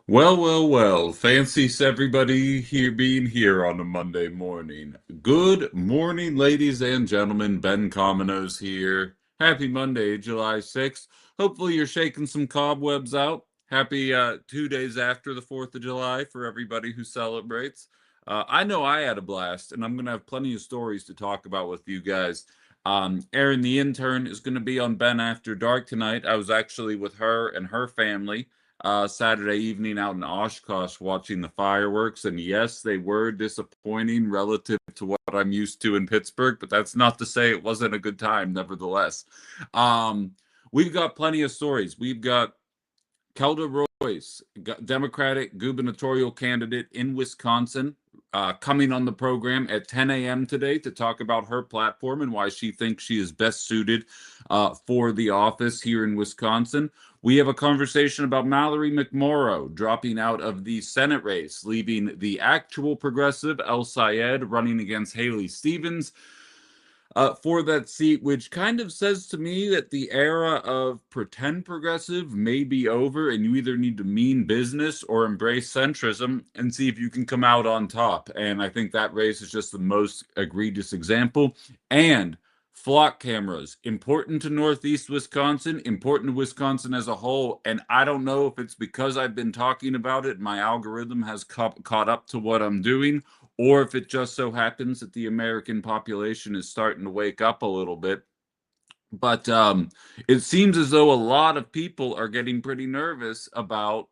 Well, well, well. Fancies everybody here being here on a Monday morning. Good morning, ladies and gentlemen. Ben Cominos here. Happy Monday, July 6th. Hopefully you're shaking some cobwebs out. Happy 2 days after the 4th of July for everybody who celebrates. I know I had a blast, and I'm going to have plenty of stories to talk about with you guys. Erin, the intern, is going to be on Ben After Dark tonight. I was actually with her and her family Saturday evening out in Oshkosh watching the fireworks. And yes, they were disappointing relative to what I'm used to in Pittsburgh, but that's not to say it wasn't a good time, nevertheless. Um, we've got plenty of stories. We've got Kelda Royce, Democratic gubernatorial candidate in Wisconsin, coming on the program at 10 a.m. today to talk about her platform and why she thinks she is best suited for the office here in Wisconsin. We have a conversation about Mallory McMorrow dropping out of the Senate race, leaving the actual progressive El Sayed running against Haley Stevens for that seat, which kind of says to me that the era of pretend progressive may be over, and you either need to mean business or embrace centrism and see if you can come out on top. And I think that race is just the most egregious example. And flock cameras, important to Northeast Wisconsin, important to Wisconsin as a whole. And I don't know if it's because I've been talking about it, my algorithm has caught up to what I'm doing, or if it just so happens that the American population is starting to wake up a little bit. But it seems as though a lot of people are getting pretty nervous about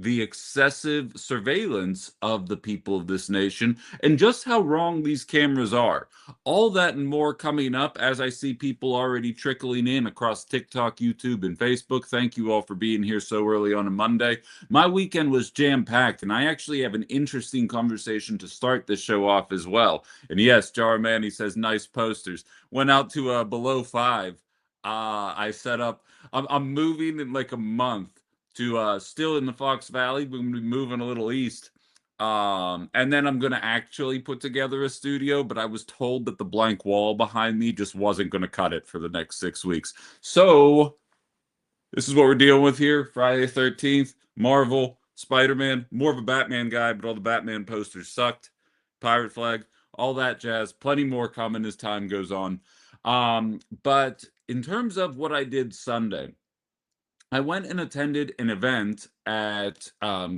the excessive surveillance of the people of this nation and just how wrong these cameras are. All that and more coming up as I see people already trickling in across TikTok, YouTube, and Facebook. Thank you all for being here so early on a Monday. My weekend was jam-packed, and I actually have an interesting conversation to start this show off as well. And yes, Jar Manny says nice posters. Went out to Below Five. I set up. I'm moving in like a month to still in the Fox Valley. We're gonna be moving a little east. And then I'm gonna actually put together a studio, but I was told that the blank wall behind me just wasn't gonna cut it for the next 6 weeks. So this is what we're dealing with here. Friday the 13th, Marvel, Spider-Man, more of a Batman guy, but all the Batman posters sucked. Pirate Flag, all that jazz. Plenty more coming as time goes on. But in terms of what I did Sunday, I went and attended an event at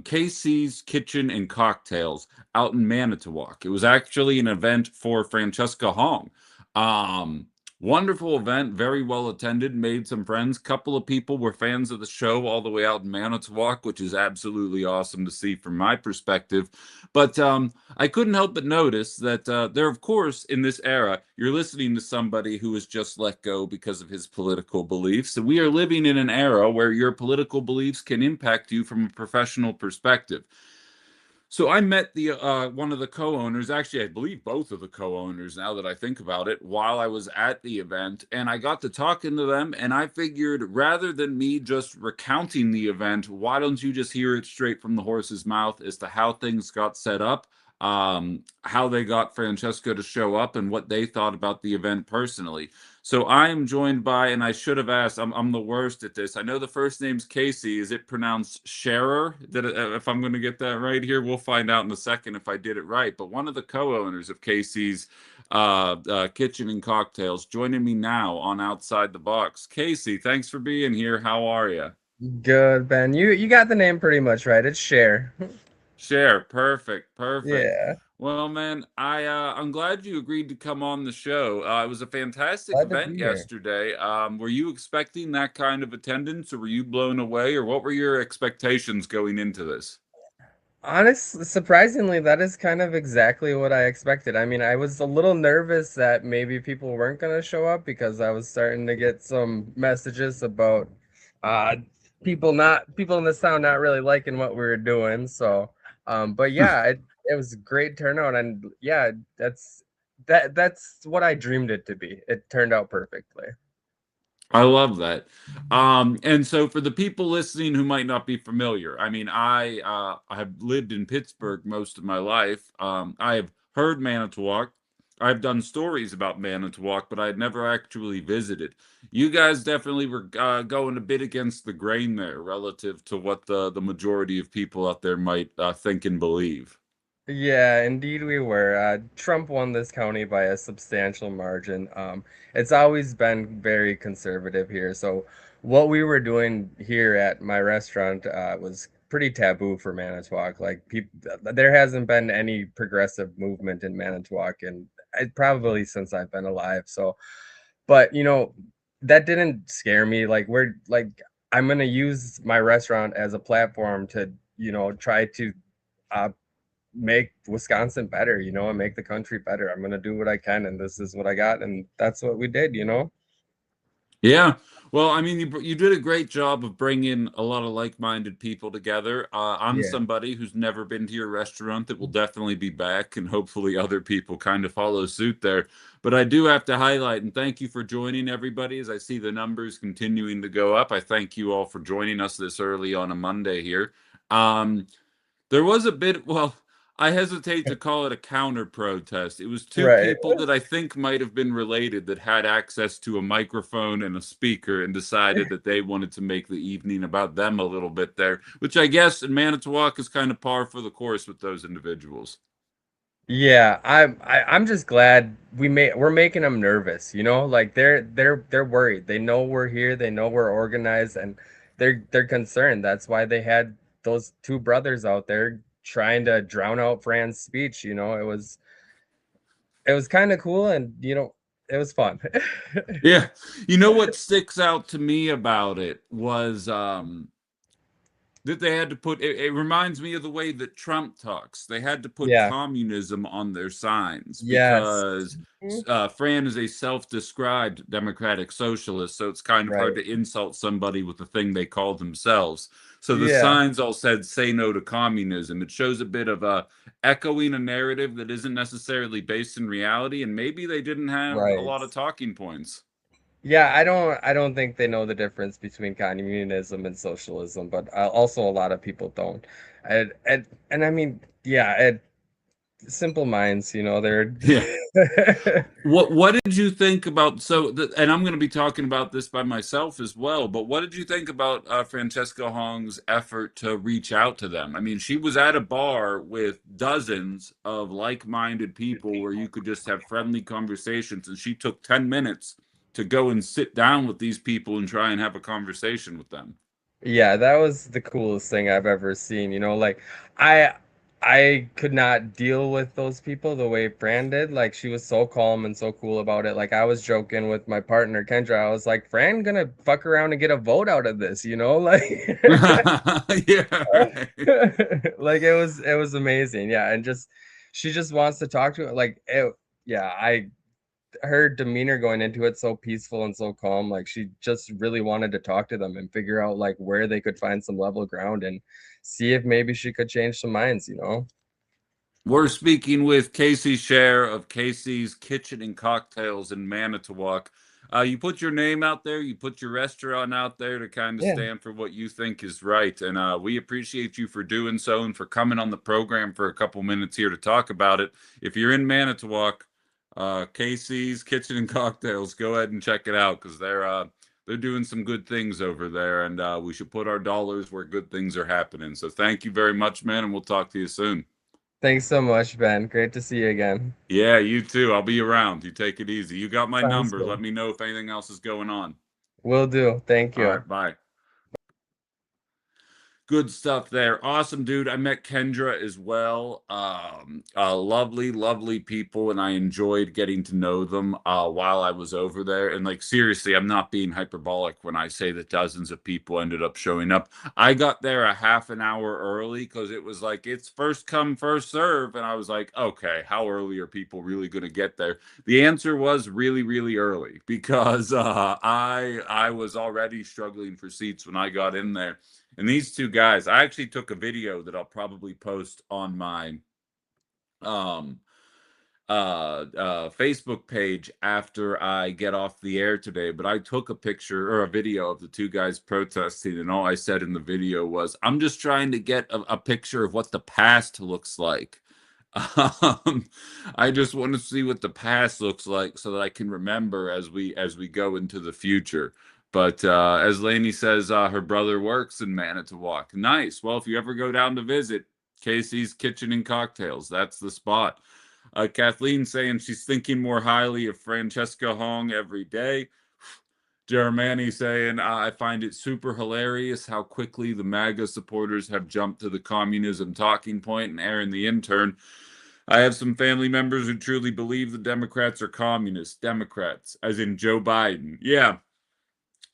Casey's Kitchen and Cocktails out in Manitowoc. It was actually an event for Francesca Hong. Um, Wonderful event, very well attended, made some friends. Couple of people were fans of the show all the way out in Manitowoc, which is absolutely awesome to see from my perspective. But I couldn't help but notice that there, of course, in this era, you're listening to somebody who was just let go because of his political beliefs. And we are living in an era where your political beliefs can impact you from a professional perspective. So I met the one of the co-owners, actually I believe both of the co-owners now that I think about it, while I was at the event, and I got to talking to them, and I figured rather than me just recounting the event, why don't you just hear it straight from the horse's mouth as to how things got set up, how they got Francesco to show up, and what they thought about the event personally. So I am joined by, and I should have asked, I'm the worst at this. I know the first name's Casey. Is it pronounced Scherer? If I'm going to get that right here, we'll find out in a second if I did it right. But one of the co-owners of Casey's Kitchen and Cocktails joining me now on Outside the Box. Casey, thanks for being here. How are you? Good, Ben. You got the name pretty much right. It's Cher. Share. Perfect. Perfect. Yeah, Well, man, I'm glad you agreed to come on the show. It was a fantastic glad to event be here. yesterday. Were you expecting that kind of attendance, or were you blown away, or what were your expectations going into this? Surprisingly, that is kind of exactly what I expected. I mean, I was a little nervous that maybe people weren't gonna show up because I was starting to get some messages about uh people in this town not really liking what we were doing. So, but yeah, it was a great turnout, and yeah, that's what I dreamed it to be. It turned out perfectly. I love that. And so for the people listening who might not be familiar, I mean, I have lived in Pittsburgh most of my life. I have heard Manitowoc. I've done stories about Manitowoc, but I'd never actually visited. You guys definitely were going a bit against the grain there relative to what the majority of people out there might think and believe. Yeah, indeed we were. Trump won this county by a substantial margin. It's always been very conservative here. So what we were doing here at my restaurant was pretty taboo for Manitowoc. Like people, there hasn't been any progressive movement in Manitowoc and probably since I've been alive. So, but that didn't scare me. Like we're like I'm gonna use my restaurant as a platform to, try to uh, make Wisconsin better, and make the country better. I'm gonna do what I can, and this is what I got, and that's what we did. Yeah. Well, I mean, you did a great job of bringing a lot of like-minded people together. I'm Yeah. somebody who's never been to your restaurant that will definitely be back, and hopefully other people kind of follow suit there. But I do have to highlight and thank you for joining everybody as I see the numbers continuing to go up. I thank you all for joining us this early on a Monday here. Um, there was a bit, well, I hesitate to call it a counter protest. It was two Right. people that I think might have been related that had access to a microphone and a speaker and decided that they wanted to make the evening about them a little bit there, which I guess in Manitowoc is kind of par for the course with those individuals. Yeah, I'm just glad we're making them nervous. Like they're worried. They know we're here, they know we're organized, and they're concerned. That's why they had those two brothers out there trying to drown out Fran's speech. It was kind of cool, and it was fun. Yeah. You know what sticks out to me about it was that they had to put it reminds me of the way that Trump talks. They had to put Yeah. communism on their signs Yes. because Mhm. Fran is a self-described democratic socialist, so it's kind of hard Right. to insult somebody with the thing they call themselves. So the Yeah. signs all said "Say no to communism." It shows a bit of echoing a narrative that isn't necessarily based in reality, and maybe they didn't have a Right. lot of talking points. Yeah, I don't think they know the difference between communism and socialism, but also a lot of people don't. And I mean, yeah, simple minds, they're Yeah. What did you think about and I'm going to be talking about this by myself as well, but what did you think about Francesca Hong's effort to reach out to them? I mean, she was at a bar with dozens of like-minded people where you could just have friendly conversations, and she took 10 minutes to go and sit down with these people and try and have a conversation with them. Yeah, that was the coolest thing I've ever seen. Like I I could not deal with those people the way Fran did. Like she was so calm and so cool about it. Like I was joking with my partner Kendra. I was like, Fran gonna fuck around and get a vote out of this? Like Yeah, right. like it was amazing. Yeah, and just she just wants to talk to it. Like yeah, I her demeanor going into it so peaceful and so calm. Like she just really wanted to talk to them and figure out like where they could find some level ground and see if maybe she could change some minds. We're speaking with Casey Share of Casey's Kitchen and Cocktails in Manitowoc. You put your name out there, you put your restaurant out there to kind of Yeah. stand for what you think is right. And we appreciate you for doing so and for coming on the program for a couple minutes here to talk about it. If you're in Manitowoc, Casey's Kitchen and Cocktails, go ahead and check it out because they're doing some good things over there, and we should put our dollars where good things are happening. So thank you very much, man, and we'll talk to you soon. Thanks so much, Ben. Great to see you again. Yeah, you too. I'll be around. You take it easy. You got my Sounds number. good. Let me know if anything else is going on. Will do. Thank All you. right, bye. Good stuff there. Awesome, dude. I met Kendra as well. Lovely, lovely people, and I enjoyed getting to know them while I was over there. And like seriously, I'm not being hyperbolic when I say that dozens of people ended up showing up. I got there a half an hour early because it was like it's first come, first serve, and I was like, okay, how early are people really going to get there? The answer was really, really early because I was already struggling for seats when I got in there. And these two guys, I actually took a video that I'll probably post on my um Facebook page after I get off the air today, but I took a picture or a video of the two guys protesting, and all I said in the video was, I'm just trying to get a picture of what the past looks like. Um, I just want to see what the past looks like so that I can remember as we go into the future. But as Lainey says, her brother works in Manitowoc. Nice. Well, if you ever go down to visit, Casey's Kitchen and Cocktails, that's the spot. Kathleen saying she's thinking more highly of Francesca Hong every day. Germani saying, I find it super hilarious how quickly the MAGA supporters have jumped to the communism talking point. And Aaron, the intern, I have some family members who truly believe the Democrats are communist Democrats, as in Joe Biden. Yeah,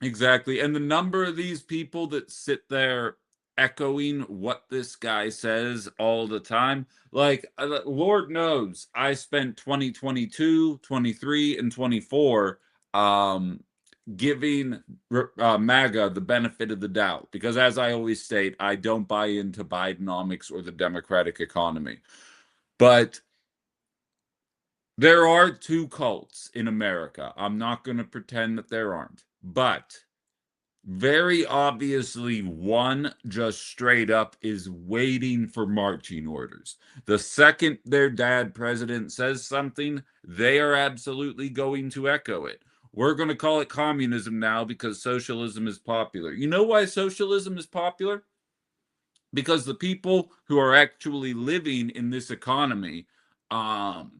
exactly. And the number of these people that sit there echoing what this guy says all the time, like, Lord knows, I spent 2022, 23, and 24 um, giving MAGA the benefit of the doubt. Because as I always state, I don't buy into Bidenomics or the Democratic economy. But there are two cults in America. I'm not going to pretend that there aren't. But very obviously, one just straight up is waiting for marching orders. The second their dad president says something, they are absolutely going to echo it. We're going to call it communism now because socialism is popular. You know why socialism is popular? Because the people who are actually living in this economy um,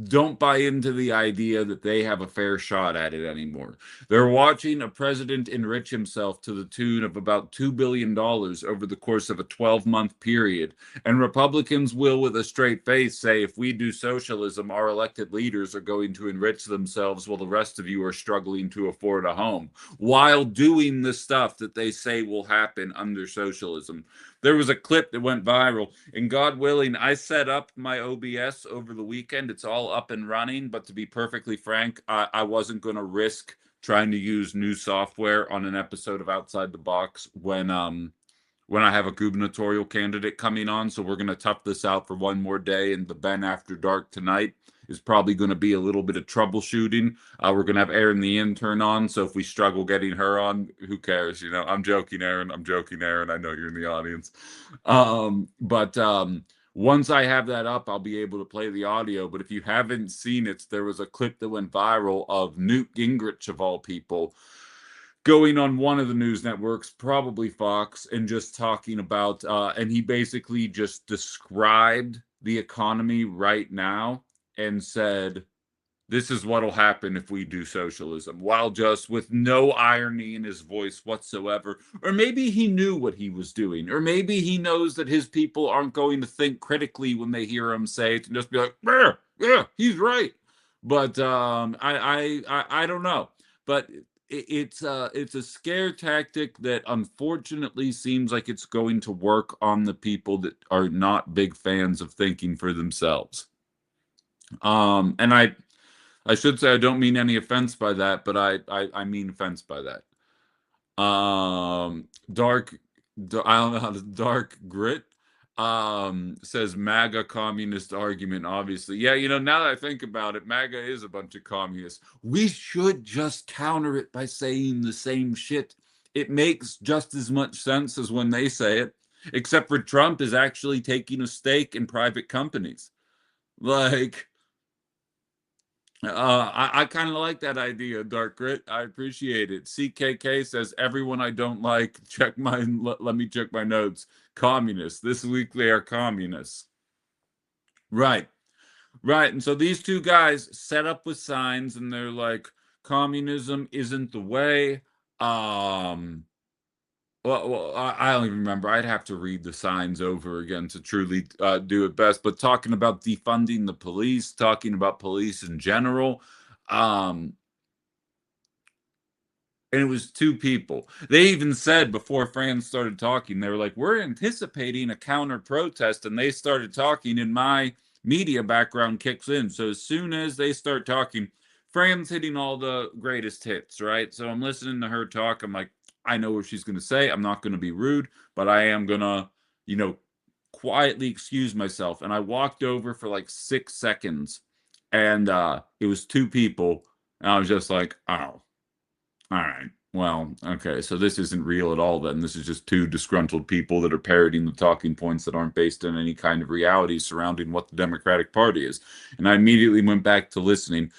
don't buy into the idea that they have a fair shot at it anymore. They're watching a president enrich himself to the tune of about $2 billion over the course of a 12-month period. And Republicans will, with a straight face, say if we do socialism, our elected leaders are going to enrich themselves while the rest of you are struggling to afford a home, while doing the stuff that they say will happen under socialism. There was a clip that went viral, and God willing, I set up my OBS over the weekend. It's all up and running, but to be perfectly frank, I wasn't going to risk trying to use new software on an episode of Outside the Box when I have a gubernatorial candidate coming on. So we're going to tough this out for one more day, and the Ben After Dark tonight is probably going to be a little bit of troubleshooting. We're going to have Aaron the intern on, so if we struggle getting her on, who cares? You know, I'm joking, Aaron. I'm joking, Aaron. I know you're in the audience. But once I have that up, I'll be able to play the audio. But if you haven't seen it, there was a clip that went viral of Newt Gingrich, of all people, going on one of the news networks, probably Fox, and just talking about, and he basically just described the economy right now and said, this is what'll happen if we do socialism, while just with no irony in his voice whatsoever. Or maybe he knew what he was doing, or maybe he knows that his people aren't going to think critically when they hear him say it and just be like, yeah, he's right. But I don't know. But it's a scare tactic that unfortunately seems like it's going to work on the people that are not big fans of thinking for themselves. And I should say I don't mean any offense by that, but I mean offense by that. Dark, I don't know how to dark grit. Says MAGA communist argument. Obviously, yeah. You know, now that I think about it, MAGA is a bunch of communists. We should just counter it by saying the same shit. It makes just as much sense as when they say it, except for Trump is actually taking a stake in private companies. Like, I kind of like that idea, Dark Grit. I appreciate it. CKK says everyone I don't like. Check my let me check my notes. Communists. This week they are communists. Right, right. And so these two guys set up with signs, and they're like, communism isn't the way. Um, I don't even remember. I'd have to read the signs over again to truly do it best. But talking about defunding the police, talking about police in general, um, and it was two people. They even said before France started talking, they were like, "We're anticipating a counter protest," and they started talking, and my media background kicks in. So as soon as they start talking, Fran's hitting all the greatest hits, right? So I'm listening to her talk. I'm like, I know what she's going to say. I'm not going to be rude, but I am going to, you know, quietly excuse myself. And I walked over for like 6 seconds, and it was two people, and I was just like, oh, all right. Well, okay, so this isn't real at all then. This is just two disgruntled people that are parroting the talking points that aren't based on any kind of reality surrounding what the Democratic Party is. And I immediately went back to listening.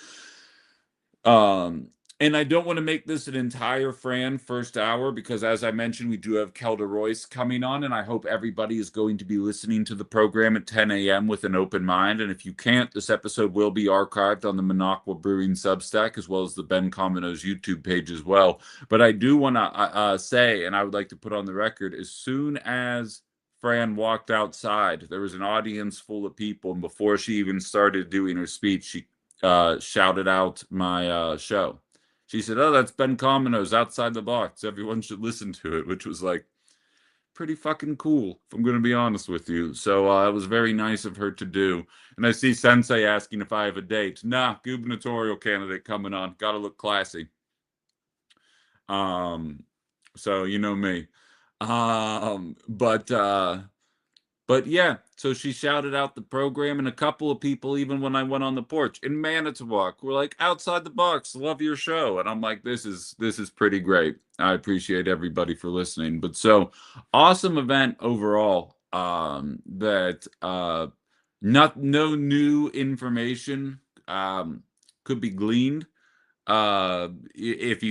Um, and I don't want to make this an entire Fran first hour because, as I mentioned, we do have Kelda Royce coming on, and I hope everybody is going to be listening to the program at 10 a.m. with an open mind. And if you can't, this episode will be archived on the Minocqua Brewing Substack as well as the Ben Cominos YouTube page as well. But I do want to say, and I would like to put on the record, as soon as Fran walked outside, there was an audience full of people, and before she even started doing her speech, she shouted out my show. She said, "Oh, that's Ben Cominos outside the box. Everyone should listen to it," which was like pretty fucking cool, if I'm going to be honest with you. So it was very nice of her to do. And I see Sensei asking if I have a date. Nah, gubernatorial candidate coming on. Got to look classy. Um, so you know me. Um, but uh, But yeah, so she shouted out the program, and a couple of people, even when I went on the porch in Manitowoc, were like, "Outside the box, love your show," and I'm like, "This is pretty great. I appreciate everybody for listening." But so awesome event overall. That not no new information could be gleaned. If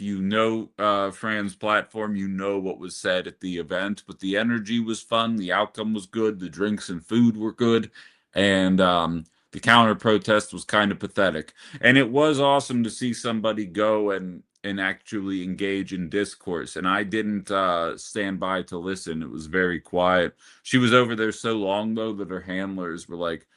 you know Fran's platform, you know what was said at the event. But the energy was fun, the outcome was good, the drinks and food were good, and the counter protest was kind of pathetic. And it was awesome to see somebody go and actually engage in discourse. And I didn't stand by to listen. It was very quiet. She was over there so long though that her handlers were like,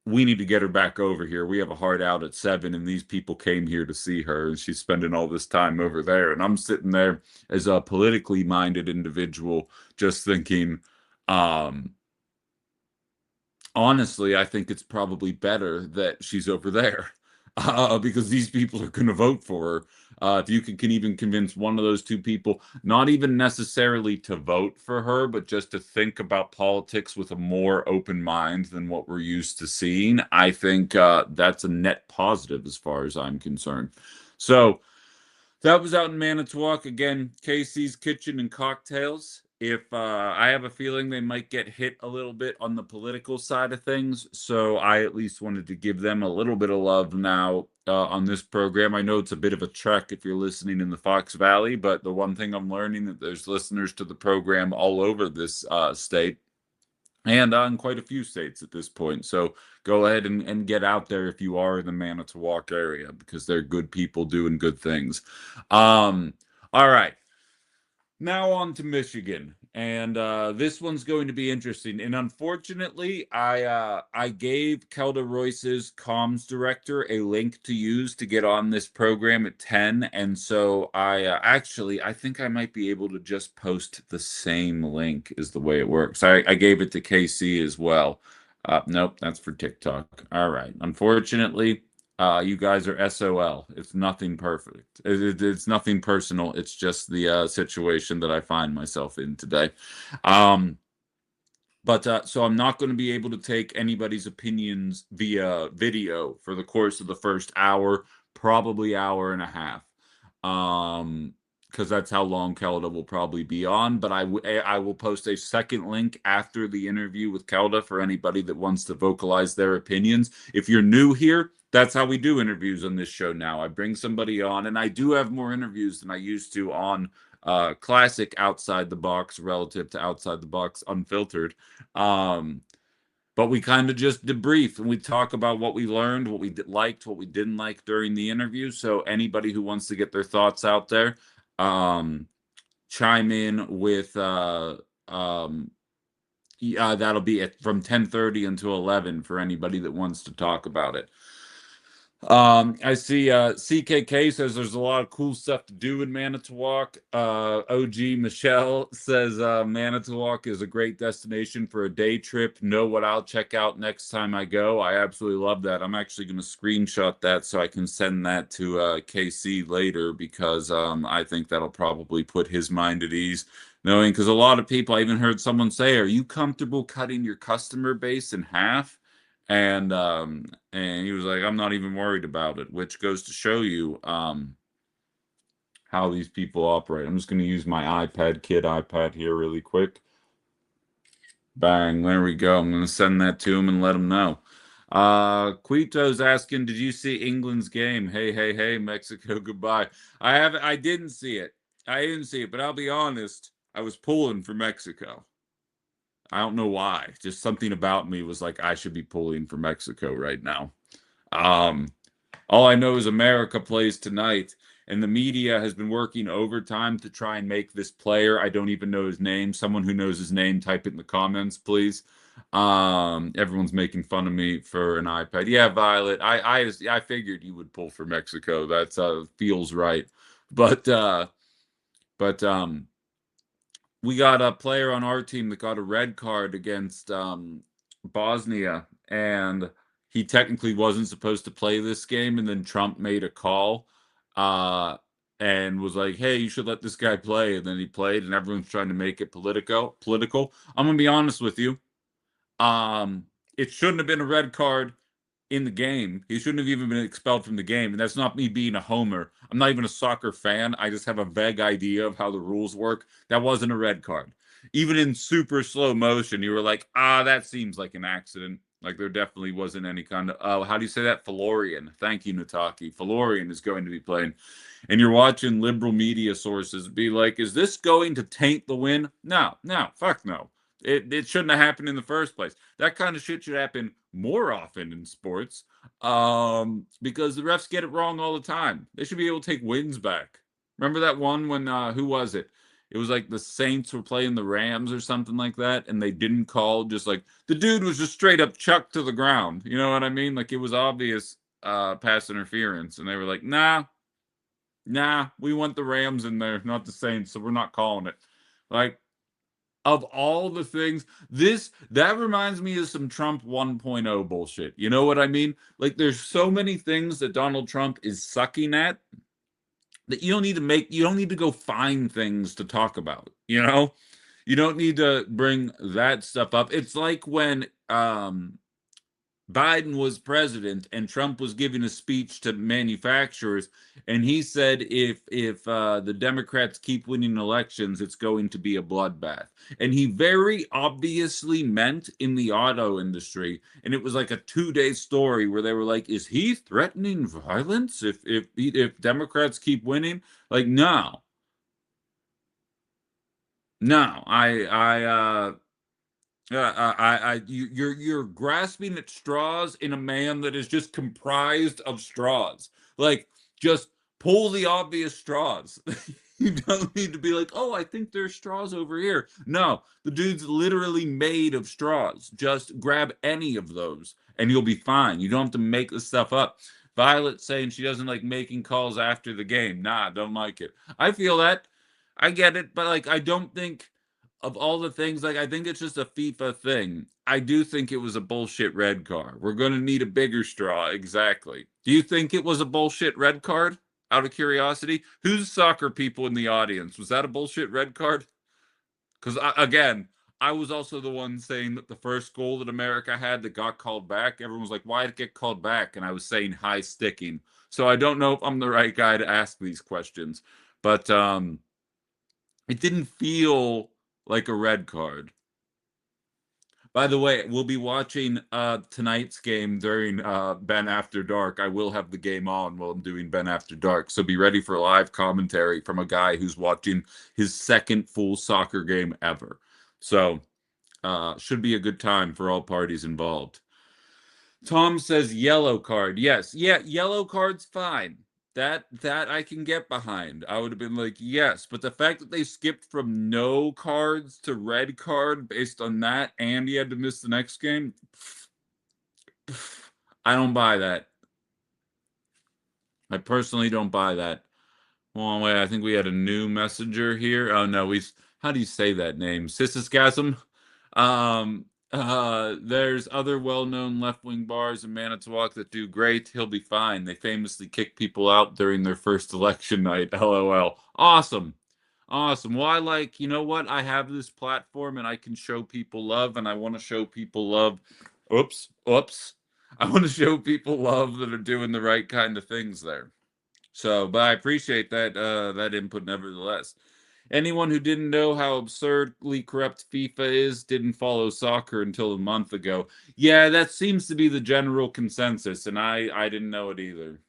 "We need to get her back over here. We have a hard out at 7, and these people came here to see her, and she's spending all this time over there." And I'm sitting there as a politically minded individual, just thinking, um, honestly, I think it's probably better that she's over there because these people are going to vote for her. If you can even convince one of those two people, not even necessarily to vote for her, but just to think about politics with a more open mind than what we're used to seeing, I think that's a net positive as far as I'm concerned. So, that was out in Manitowoc. Again, Casey's Kitchen and Cocktails. If I have a feeling they might get hit a little bit on the political side of things, so I at least wanted to give them a little bit of love now on this program. I know it's a bit of a trek if you're listening in the Fox Valley, but the one thing I'm learning that there's listeners to the program all over this state and in quite a few states at this point. So go ahead and get out there if you are in the Manitowoc area because they're good people doing good things. Um, all right. Now on to Michigan, and this one's going to be interesting. And unfortunately, I gave Kelda Royce's comms director a link to use to get on this program at 10, and so I think I might be able to just post the same link is the way it works. I gave it to KC as well. Nope, that's for TikTok. All right. Unfortunately, you guys are SOL. It's nothing perfect. It's nothing personal. It's just the situation that I find myself in today. Um, but so I'm not going to be able to take anybody's opinions via video for the course of the first hour, probably hour and a half. Because that's how long Kelda will probably be on. But I will post a second link after the interview with Kelda for anybody that wants to vocalize their opinions. If you're new here, that's how we do interviews on this show now. I bring somebody on, and I do have more interviews than I used to on classic outside the box relative to outside the box unfiltered. Um, but we kind of just debrief and we talk about what we learned, what we liked, what we didn't like during the interview. So anybody who wants to get their thoughts out there, um, chime in with yeah, that'll be from 10:30 until 11 for anybody that wants to talk about it. I see CKK says there's a lot of cool stuff to do in Manitowoc. OG Michelle says Manitowoc is a great destination for a day trip. Know what I'll check out next time I go. I absolutely love that. I'm actually going to screenshot that so I can send that to KC later because I think that'll probably put his mind at ease. Knowing because a lot of people, I even heard someone say, "Are you comfortable cutting your customer base in half?" And he was like, "I'm not even worried about it," which goes to show you how these people operate. I'm just going to use my iPad here really quick. Bang, there we go. I'm going to send that to him and let him know. Quito's asking, did you see England's game? Hey, hey, hey, Mexico, goodbye. I didn't see it. I didn't see it, but I'll be honest, I was pulling for Mexico. I don't know why. Just something about me was like, I should be pulling for Mexico right now. Um, all I know is America plays tonight, and the media has been working overtime to try and make this player. I don't even know his name. Someone who knows his name, type it in the comments, please. Everyone's making fun of me for an iPad. Yeah, Violet. I figured you would pull for Mexico. That's feels right. But but we got a player on our team that got a red card against Bosnia, and he technically wasn't supposed to play this game. And then Trump made a call uh, and was like, "Hey, you should let this guy play." And then he played, and everyone's trying to make it political. Political. I'm gonna be honest with you. Um, it shouldn't have been a red card in the game. He shouldn't have even been expelled from the game. And that's not me being a homer. I'm not even a soccer fan. I just have a vague idea of how the rules work. That wasn't a red card. Even in super slow motion, you were like, that seems like an accident. Like there definitely wasn't any kind of, how do you say that? Falorian. Thank you, Nataki. Falorian is going to be playing. And you're watching liberal media sources be like, is this going to taint the win? No, no, fuck no. It shouldn't have happened in the first place. That kind of shit should happen more often in sports, because the refs get it wrong all the time. They should be able to take wins back. Remember that one when who was it? It was like the Saints were playing the Rams or something like that, and they didn't call. Just like the dude was just straight up chucked to the ground. You know what I mean? Like it was obvious pass interference, and they were like, nah, we want the Rams in there, not the Saints, so we're not calling it. Like of all the things, this that reminds me of some Trump 1.0 bullshit. You know what I mean? Like there's so many things that Donald Trump is sucking at that you don't need to go find things to talk about, you know? You don't need to bring that stuff up. It's like when Biden was president and Trump was giving a speech to manufacturers, and he said if the Democrats keep winning elections, it's going to be a bloodbath. And he very obviously meant in the auto industry, and it was like a 2-day story where they were like, "Is he threatening violence if Democrats keep winning?" Like, no, no, you're grasping at straws in a man that is just comprised of straws. Like, just pull the obvious straws. You don't need to be like, oh, I think there's straws over here. No, the dude's literally made of straws. Just grab any of those and you'll be fine. You don't have to make the stuff up. Violet saying she doesn't like making calls after the game. Nah, don't like it. I feel that. I get it, but like, I don't think of all the things, like I think it's just a FIFA thing. I do think it was a bullshit red card. We're going to need a bigger straw. Exactly. Do you think it was a bullshit red card? Out of curiosity, who's soccer people in the audience? Was that a bullshit red card? Because again, I was also the one saying that the first goal that America had that got called back, everyone was like, "Why did it get called back?" And I was saying high sticking. So I don't know if I'm the right guy to ask these questions, but it didn't feel like a red card. By the way, we'll be watching tonight's game during Ben After Dark. I will have the game on while I'm doing Ben After Dark. So be ready for live commentary from a guy who's watching his second full soccer game ever. So should be a good time for all parties involved. Tom says yellow card. Yes. Yeah, yellow card's fine. That I can get behind. I would have been like, yes, but the fact that they skipped from no cards to red card based on that and he had to miss the next game, I don't buy that. I personally don't buy that. Well, wait, I think we had a new messenger here. Oh no, we how do you say that name? Sisisgasm? There's other well-known left-wing bars in Manitowoc that do great. He'll be fine. They famously kick people out during their first election night. LOL. Awesome. Awesome. Well, I like, you know what? I have this platform and I can show people love, and I want to show people love. Oops. I want to show people love that are doing the right kind of things there. So, but I appreciate that input nevertheless. Anyone who didn't know how absurdly corrupt FIFA is didn't follow soccer until a month ago. Yeah, that seems to be the general consensus, and I didn't know it either.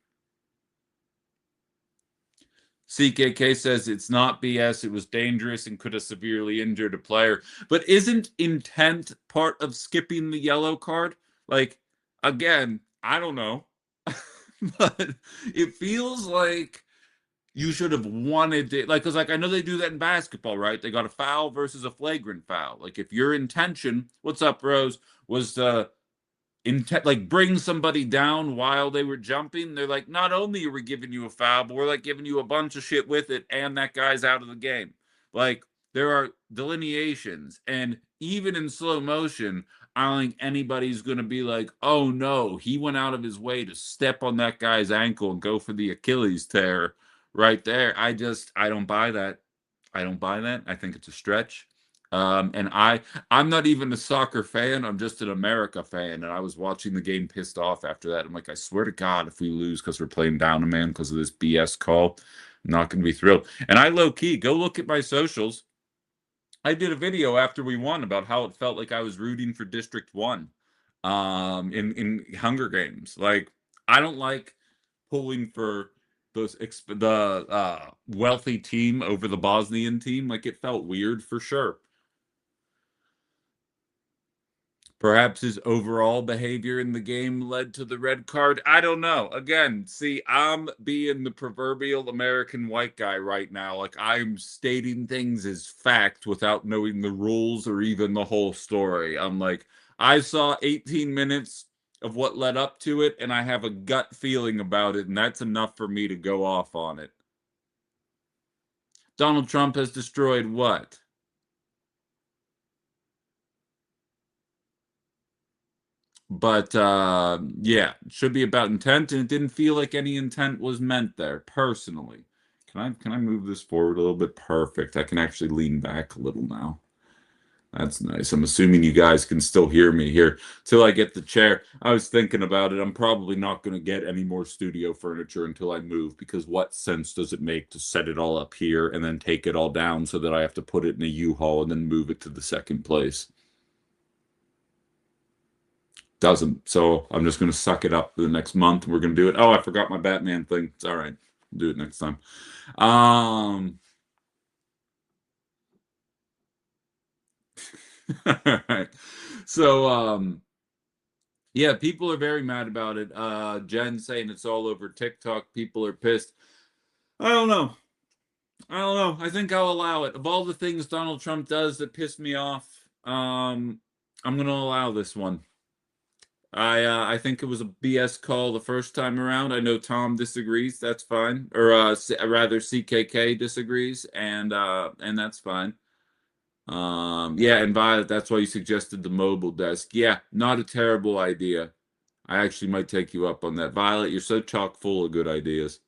CKK says it's not BS, it was dangerous and could have severely injured a player. But isn't intent part of skipping the yellow card? Like, again, I don't know. But it feels like you should have wanted it. Like, because, like, I know they do that in basketball, right? They got a foul versus a flagrant foul. Like, if your intention, what's up, Rose, was to like bring somebody down while they were jumping, they're like, not only are we giving you a foul, but we're like giving you a bunch of shit with it, and that guy's out of the game. Like, there are delineations, and even in slow motion, I don't think anybody's gonna be like, oh no, he went out of his way to step on that guy's ankle and go for the Achilles tear right there. I don't buy that. I don't buy that. I think it's a stretch. And I'm not even a soccer fan. I'm just an America fan. And I was watching the game pissed off after that. I'm like, I swear to God, if we lose because we're playing down a man because of this BS call, I'm not going to be thrilled. And I low key go look at my socials. I did a video after we won about how it felt like I was rooting for District One, in Hunger Games. Like, I don't like pulling for the wealthy team over the Bosnian team. Like, it felt weird for sure. Perhaps his overall behavior in the game led to the red card. I don't know. Again, see, I'm being the proverbial American white guy right now. Like, I'm stating things as fact without knowing the rules or even the whole story. I'm like, I saw 18 minutes of what led up to it, and I have a gut feeling about it, and that's enough for me to go off on it. Donald Trump has destroyed what? But yeah, it should be about intent, and it didn't feel like any intent was meant there, personally. Can I move this forward a little bit? Perfect. I can actually lean back a little now. That's nice. I'm assuming you guys can still hear me here till I get the chair. I was thinking about it. I'm probably not going to get any more studio furniture until I move, because what sense does it make to set it all up here and then take it all down so that I have to put it in a U-Haul and then move it to the second place? Doesn't. So I'm just going to suck it up for the next month. We're going to do it. Oh, I forgot my Batman thing. It's all right. I'll do it next time. Um, all right. So, yeah, people are very mad about it. Jen saying it's all over TikTok. People are pissed. I don't know. I don't know. I think I'll allow it. Of all the things Donald Trump does that piss me off, I'm going to allow this one. I think it was a BS call the first time around. I know Tom disagrees. That's fine, or rather CKK disagrees, and that's fine. Yeah, and Violet, that's why you suggested the mobile desk. Yeah, not a terrible idea. I actually might take you up on that. Violet, you're so chock full of good ideas.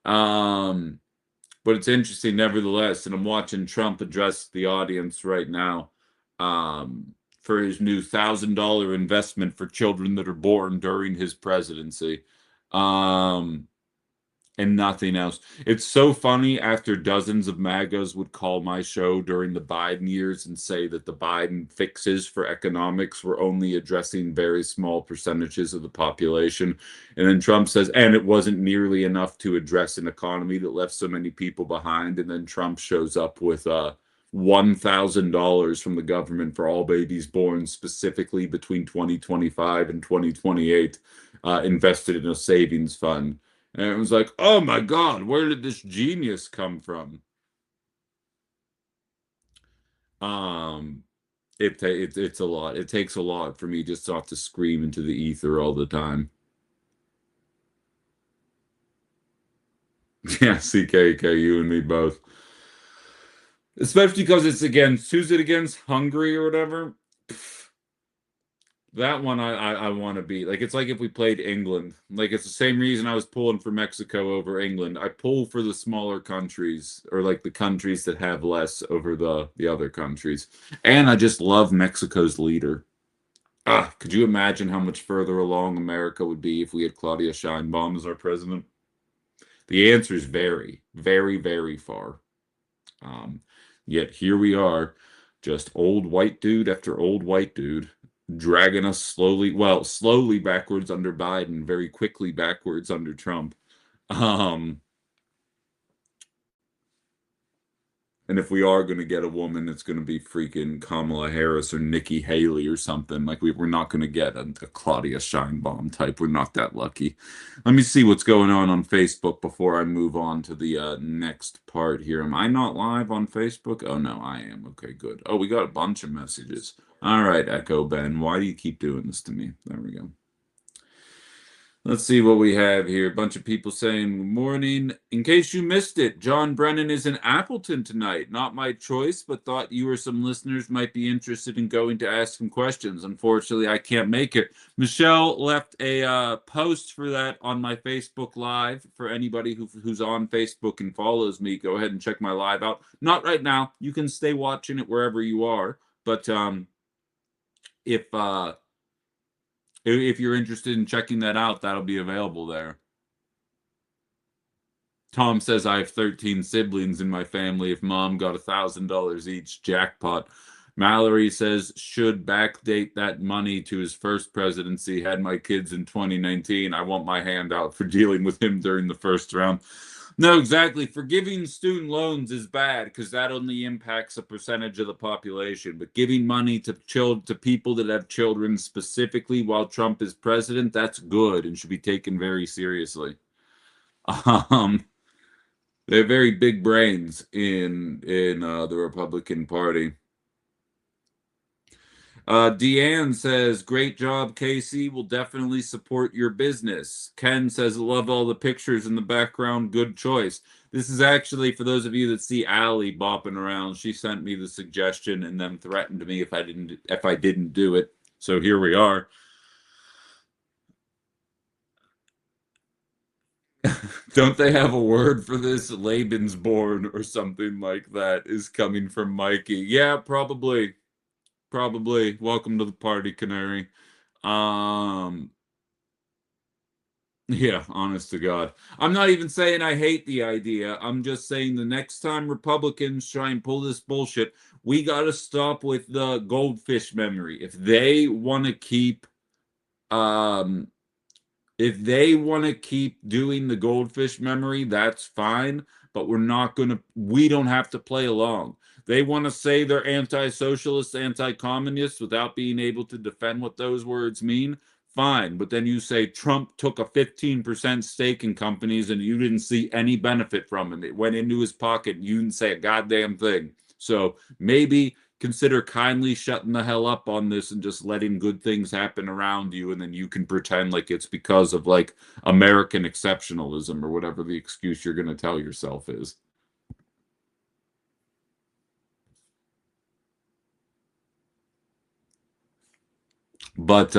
Um, but it's interesting nevertheless, and I'm watching Trump address the audience right now, for his new $1,000 investment for children that are born during his presidency. Um, and nothing else. It's so funny after dozens of MAGAs would call my show during the Biden years and say that the Biden fixes for economics were only addressing very small percentages of the population. And then Trump says, and it wasn't nearly enough to address an economy that left so many people behind. And then Trump shows up with $1,000 from the government for all babies born specifically between 2025 and 2028, invested in a savings fund. And it was like, oh my God, where did this genius come from? Um, it's a lot. It takes a lot for me just not to scream into the ether all the time. Yeah, CKK, you and me both. Especially because it's against, who's it against? Hungary or whatever. That one I want to beat. Like, it's like if we played England. Like, it's the same reason I was pulling for Mexico over England. I pull for the smaller countries, or like the countries that have less over the other countries. And I just love Mexico's leader. Ah, could you imagine how much further along America would be if we had Claudia Sheinbaum as our president? The answer is very, very, very far. Um, Yet here we are, just old white dude after old white dude, dragging us slowly, well, slowly backwards under Biden, very quickly backwards under Trump. Um, And if we are going to get a woman, it's going to be freaking Kamala Harris or Nikki Haley or something. Like we're not going to get a Claudia Scheinbaum type. We're not that lucky. Let me see what's going on Facebook before I move on to the next part here. Am I not live on Facebook? Oh no, I am. Okay, good. Oh, we got a bunch of messages. All right, Echo Ben, why do you keep doing this to me? There we go. Let's see what we have here. A bunch of people saying good morning. In case you missed it, John Brennan is in Appleton tonight. Not my choice, but thought you or some listeners might be interested in going to ask him questions. Unfortunately, I can't make it. Michelle left a post for that on my Facebook Live. For anybody who's on Facebook and follows me, go ahead and check my live out. Not right now. You can stay watching it wherever you are. But if if you're interested in checking that out, that'll be available there. Tom says I have 13 siblings in my family. If mom got $1,000 each, jackpot. Mallory says should backdate that money to his first presidency. Had my kids in 2019. I want my hand out for dealing with him during the first round. No, exactly. Forgiving student loans is bad because that only impacts a percentage of the population. But giving money to people that have children specifically while Trump is president, that's good and should be taken very seriously. Um, they have very big brains in the Republican Party. Deanne says, great job, Casey. Will definitely support your business. Ken says, love all the pictures in the background. Good choice. This is actually, for those of you that see Allie bopping around, she sent me the suggestion and then threatened me if I didn't do it. So here we are. Don't they have a word for this? Lebensborn or something like that is coming from Mikey. Yeah, probably. Probably. Welcome to the party, Canary. Um, yeah, honest to God. I'm not even saying I hate the idea. I'm just saying the next time Republicans try and pull this bullshit, we got to stop with the goldfish memory. Um if they want to keep doing the goldfish memory, that's fine, but we don't have to play along. They want to say they're anti-socialist, anti-communist without being able to defend what those words mean. Fine, but then you say Trump took a 15% stake in companies and you didn't see any benefit from him. It went into his pocket and you didn't say a goddamn thing. So maybe consider kindly shutting the hell up on this and just letting good things happen around you, and then you can pretend like it's because of like American exceptionalism or whatever the excuse you're going to tell yourself is. But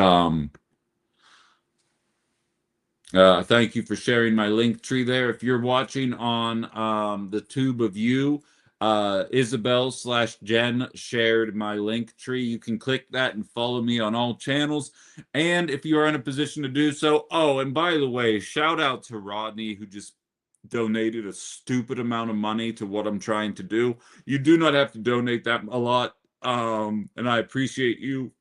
thank you for sharing my link tree there. If you're watching on the tube of you, Isabel/Jen shared my link tree. You can click that and follow me on all channels. And if you are in a position to do so, oh, and by the way, shout out to Rodney who just donated a stupid amount of money to what I'm trying to do. You do not have to donate that a lot. And I appreciate you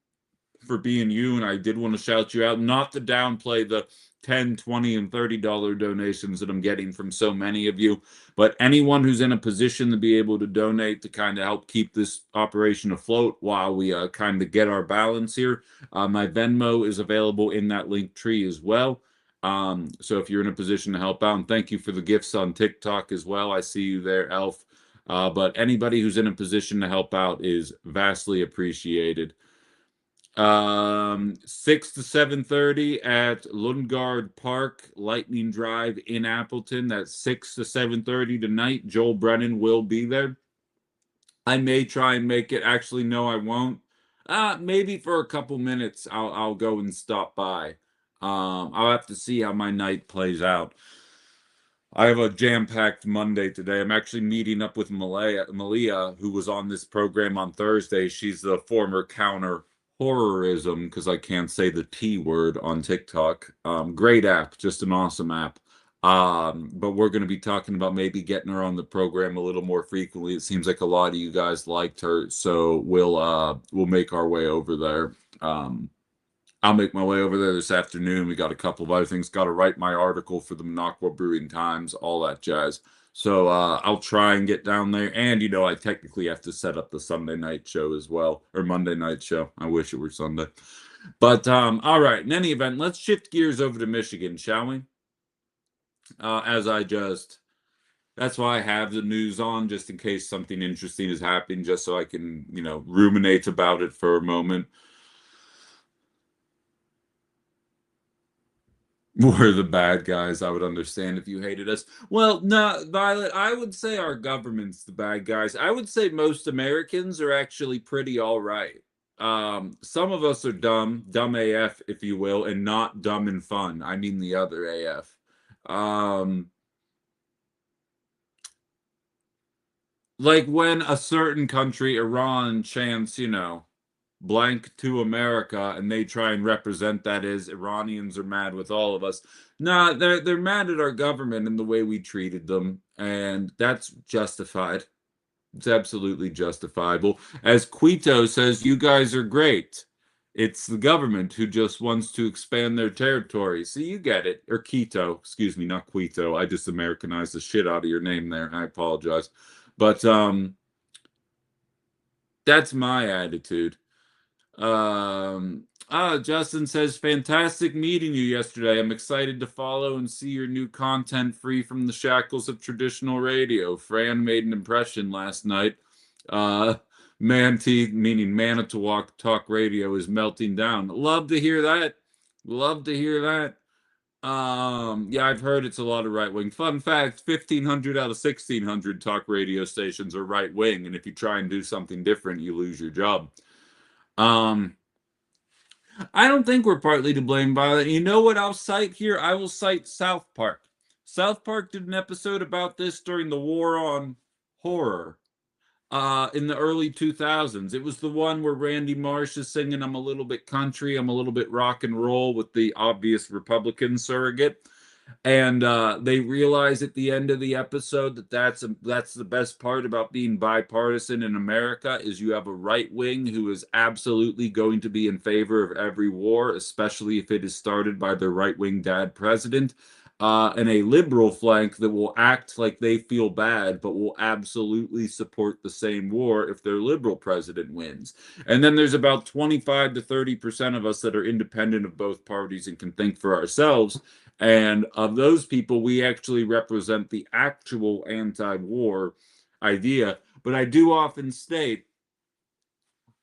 for being you, and I did want to shout you out, not to downplay the 10, 20, and $30 donations that I'm getting from so many of you, but anyone who's in a position to be able to donate to kind of help keep this operation afloat while we kind of get our balance here, my Venmo is available in that link tree as well. So if you're in a position to help out, and thank you for the gifts on TikTok as well. I see you there, Elf. But anybody who's in a position to help out is vastly appreciated. 6 to 7:30 at Lundgard Park, Lightning Drive in Appleton. That's 6 to 7:30 tonight. Joel Brennan will be there. I may try and make it. Actually, no, I won't. Maybe for a couple minutes I'll go and stop by. I'll have to see how my night plays out. I have a jam-packed Monday today. I'm actually meeting up with Malia, who was on this program on Thursday. She's the former counter horrorism, because I can't say the T word on TikTok. Great app, just an awesome app. But we're going to be talking about maybe getting her on the program a little more frequently. It seems like a lot of you guys liked her, so we'll make our way over there. Um, I'll make my way over there this afternoon. We got a couple of other things. Got to write my article for the Minocqua Brewing Times, all that jazz. So I'll try and get down there. And I technically have to set up the Sunday night show as well, or Monday night show. I wish it were Sunday. But all right. In any event, let's shift gears over to Michigan, shall we? As I just That's why I have the news on, just in case something interesting is happening, just so I can, ruminate about it for a moment. We're the bad guys. I would understand if you hated us. Well, no, Violet, I would say our government's the bad guys. I would say most Americans are actually pretty all right. Some of us are dumb, dumb AF, if you will, and not dumb and fun. I mean the other AF. Like when a certain country, Iran, chants, blank to America, and they try and represent that as Iranians are mad with all of us. Nah, they're mad at our government and the way we treated them, and that's justified. It's absolutely justifiable. As Quito says, you guys are great. It's the government who just wants to expand their territory. So you get it. Or Quito, excuse me, not Quito. I just Americanized the shit out of your name there. I apologize. But that's my attitude. Justin says, fantastic meeting you yesterday. I'm excited to follow and see your new content free from the shackles of traditional radio. Fran made an impression last night. Uh, Manti, meaning Manitowoc Talk Radio, is melting down. Love to hear that. Love to hear that. Yeah, I've heard it's a lot of right wing. Fun fact, 1,500 out of 1,600 talk radio stations are right wing, and if you try and do something different, you lose your job. Um, I don't think we're partly to blame by that. You know what I'll cite here? I will cite South Park. South Park did an episode about this during the war on horror in the early 2000s. It was the one where Randy Marsh is singing I'm a little bit country, I'm a little bit rock and roll with the obvious Republican surrogate. And they realize at the end of the episode that that's the best part about being bipartisan in America is you have a right wing who is absolutely going to be in favor of every war, especially if it is started by their right wing dad president, and a liberal flank that will act like they feel bad but will absolutely support the same war if their liberal president wins. And then there's about 25 to 30% of us that are independent of both parties and can think for ourselves. And of those people, we actually represent the actual anti war idea. But I do often state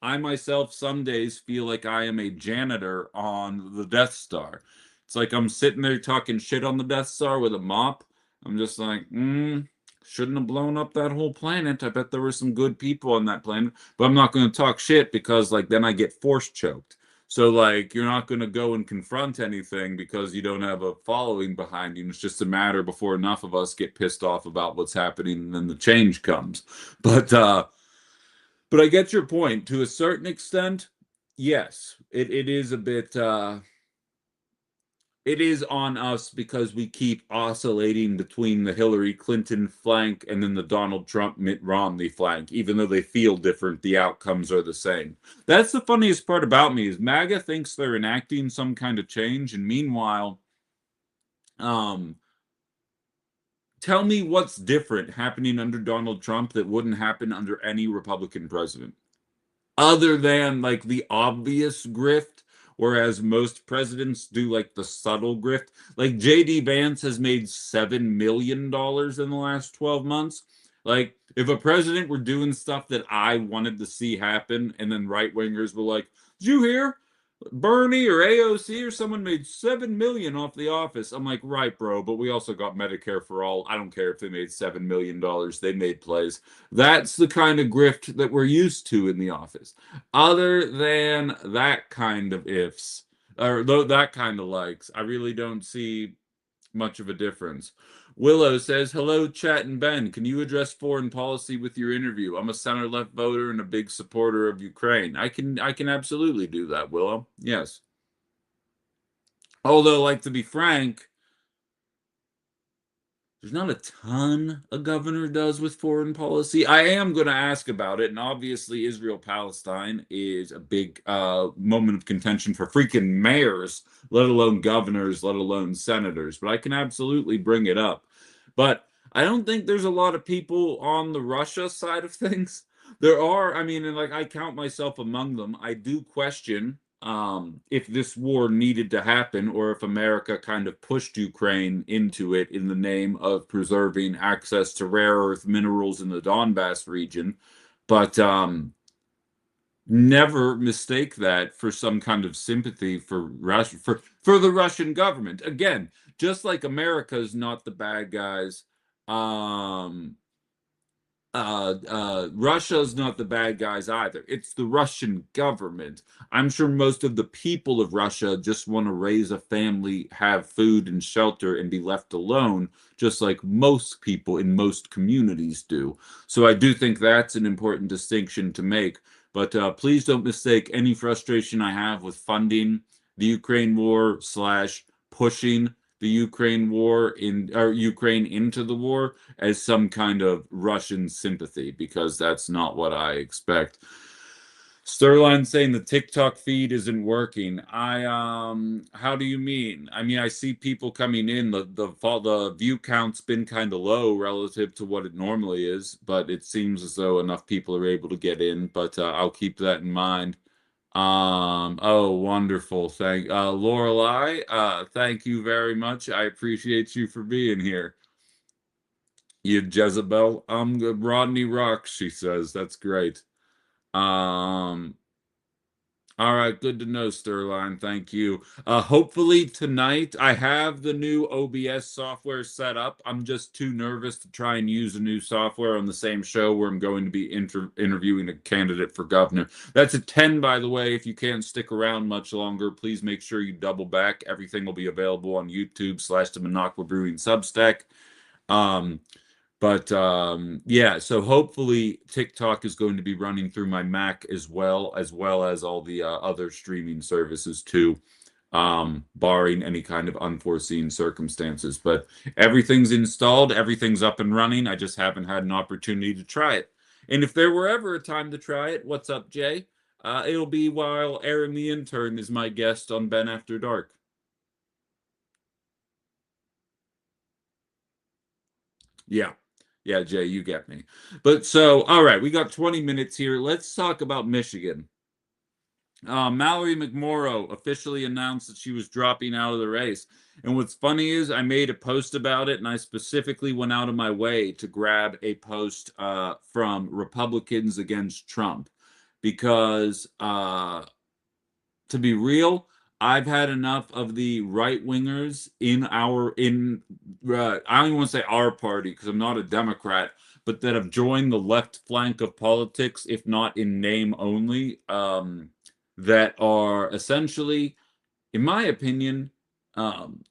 I myself some days feel like I am a janitor on the Death Star. It's like I'm sitting there talking shit on the Death Star with a mop. I'm just like, shouldn't have blown up that whole planet. I bet there were some good people on that planet, but I'm not going to talk shit because, like, then I get force choked. So, like, you're not going to go and confront anything because you don't have a following behind you. It's just a matter before enough of us get pissed off about what's happening and then the change comes. But, uh, but I get your point to a certain extent. Yes, it is a bit it is on us because we keep oscillating between the Hillary Clinton flank and then the Donald Trump Mitt Romney flank. Even though they feel different, the outcomes are the same. That's the funniest part about me is MAGA thinks they're enacting some kind of change, and meanwhile, um, tell me what's different happening under Donald Trump that wouldn't happen under any Republican president, other than like the obvious grift, whereas most presidents do like the subtle grift. Like JD Vance has made $7 million in the last 12 months. Like, if a president were doing stuff that I wanted to see happen, and then right wingers were like, did you hear? Bernie or AOC or someone made 7 million off The Office. I'm like, right, bro, but we also got Medicare for all. I don't care if they made $7 million, they made plays. That's the kind of grift that we're used to in The Office. Other than that kind of ifs, or that kind of likes, I really don't see much of a difference. Willow says, hello, Chat and Ben. Can you address foreign policy with your interview? I'm a center left voter and a big supporter of Ukraine. I can absolutely do that, Willow. Yes. Although, like, to be frank, there's not a ton a governor does with foreign policy. I am going to ask about it, and obviously Israel-Palestine is a big moment of contention for freaking mayors, let alone governors, let alone senators. But I can absolutely bring it up. But I don't think there's a lot of people on the Russia side of things. There are, I mean, and like I count myself among them. I do question if this war needed to happen or if America kind of pushed Ukraine into it in the name of preserving access to rare earth minerals in the Donbass region. But never mistake that for some kind of sympathy for Russia, for the Russian government. Again, just like America is not the bad guys, um, Russia's not the bad guys either. It's the Russian government. I'm sure most of the people of Russia just want to raise a family, have food and shelter, and be left alone, just like most people in most communities do. So I do think that's an important distinction to make. But please don't mistake any frustration I have with funding the Ukraine war slash pushing the Ukraine war in or Ukraine into the war as some kind of Russian sympathy, because that's not what I expect. Sterline saying the TikTok feed isn't working. How do you mean? I mean, I see people coming in. The view count's been kind of low relative to what it normally is, but it seems as though enough people are able to get in. But I'll keep that in mind. Oh, wonderful. Lorelei, thank you very much. I appreciate you for being here. You Jezebel. I'm good. Rodney Rocks, she says. That's great. Um, all right, good to know, Sterling. Thank you. Hopefully tonight I have the new OBS software set up. I'm just too nervous to try and use a new software on the same show where I'm going to be interviewing a candidate for governor. That's at 10, by the way. If you can't stick around much longer, please make sure you double back. Everything will be available on YouTube / the Minocqua Brewing Substack. Um, but yeah, so hopefully TikTok is going to be running through my Mac as well as all the other streaming services too, barring any kind of unforeseen circumstances. But everything's installed, everything's up and running. I just haven't had an opportunity to try it. And if there were ever a time to try it, what's up, Jay? It'll be while Aaron the intern is my guest on Ben After Dark. Yeah. Yeah, Jay, you get me. But so, all right, we got 20 minutes here. Let's talk about Michigan. Mallory McMorrow officially announced that she was dropping out of the race. And what's funny is I made a post about it, and I specifically went out of my way to grab a post from Republicans Against Trump because to be real, I've had enough of the right wingers I don't even want to say our party because I'm not a Democrat, but that have joined the left flank of politics, if not in name only, that are essentially, in my opinion,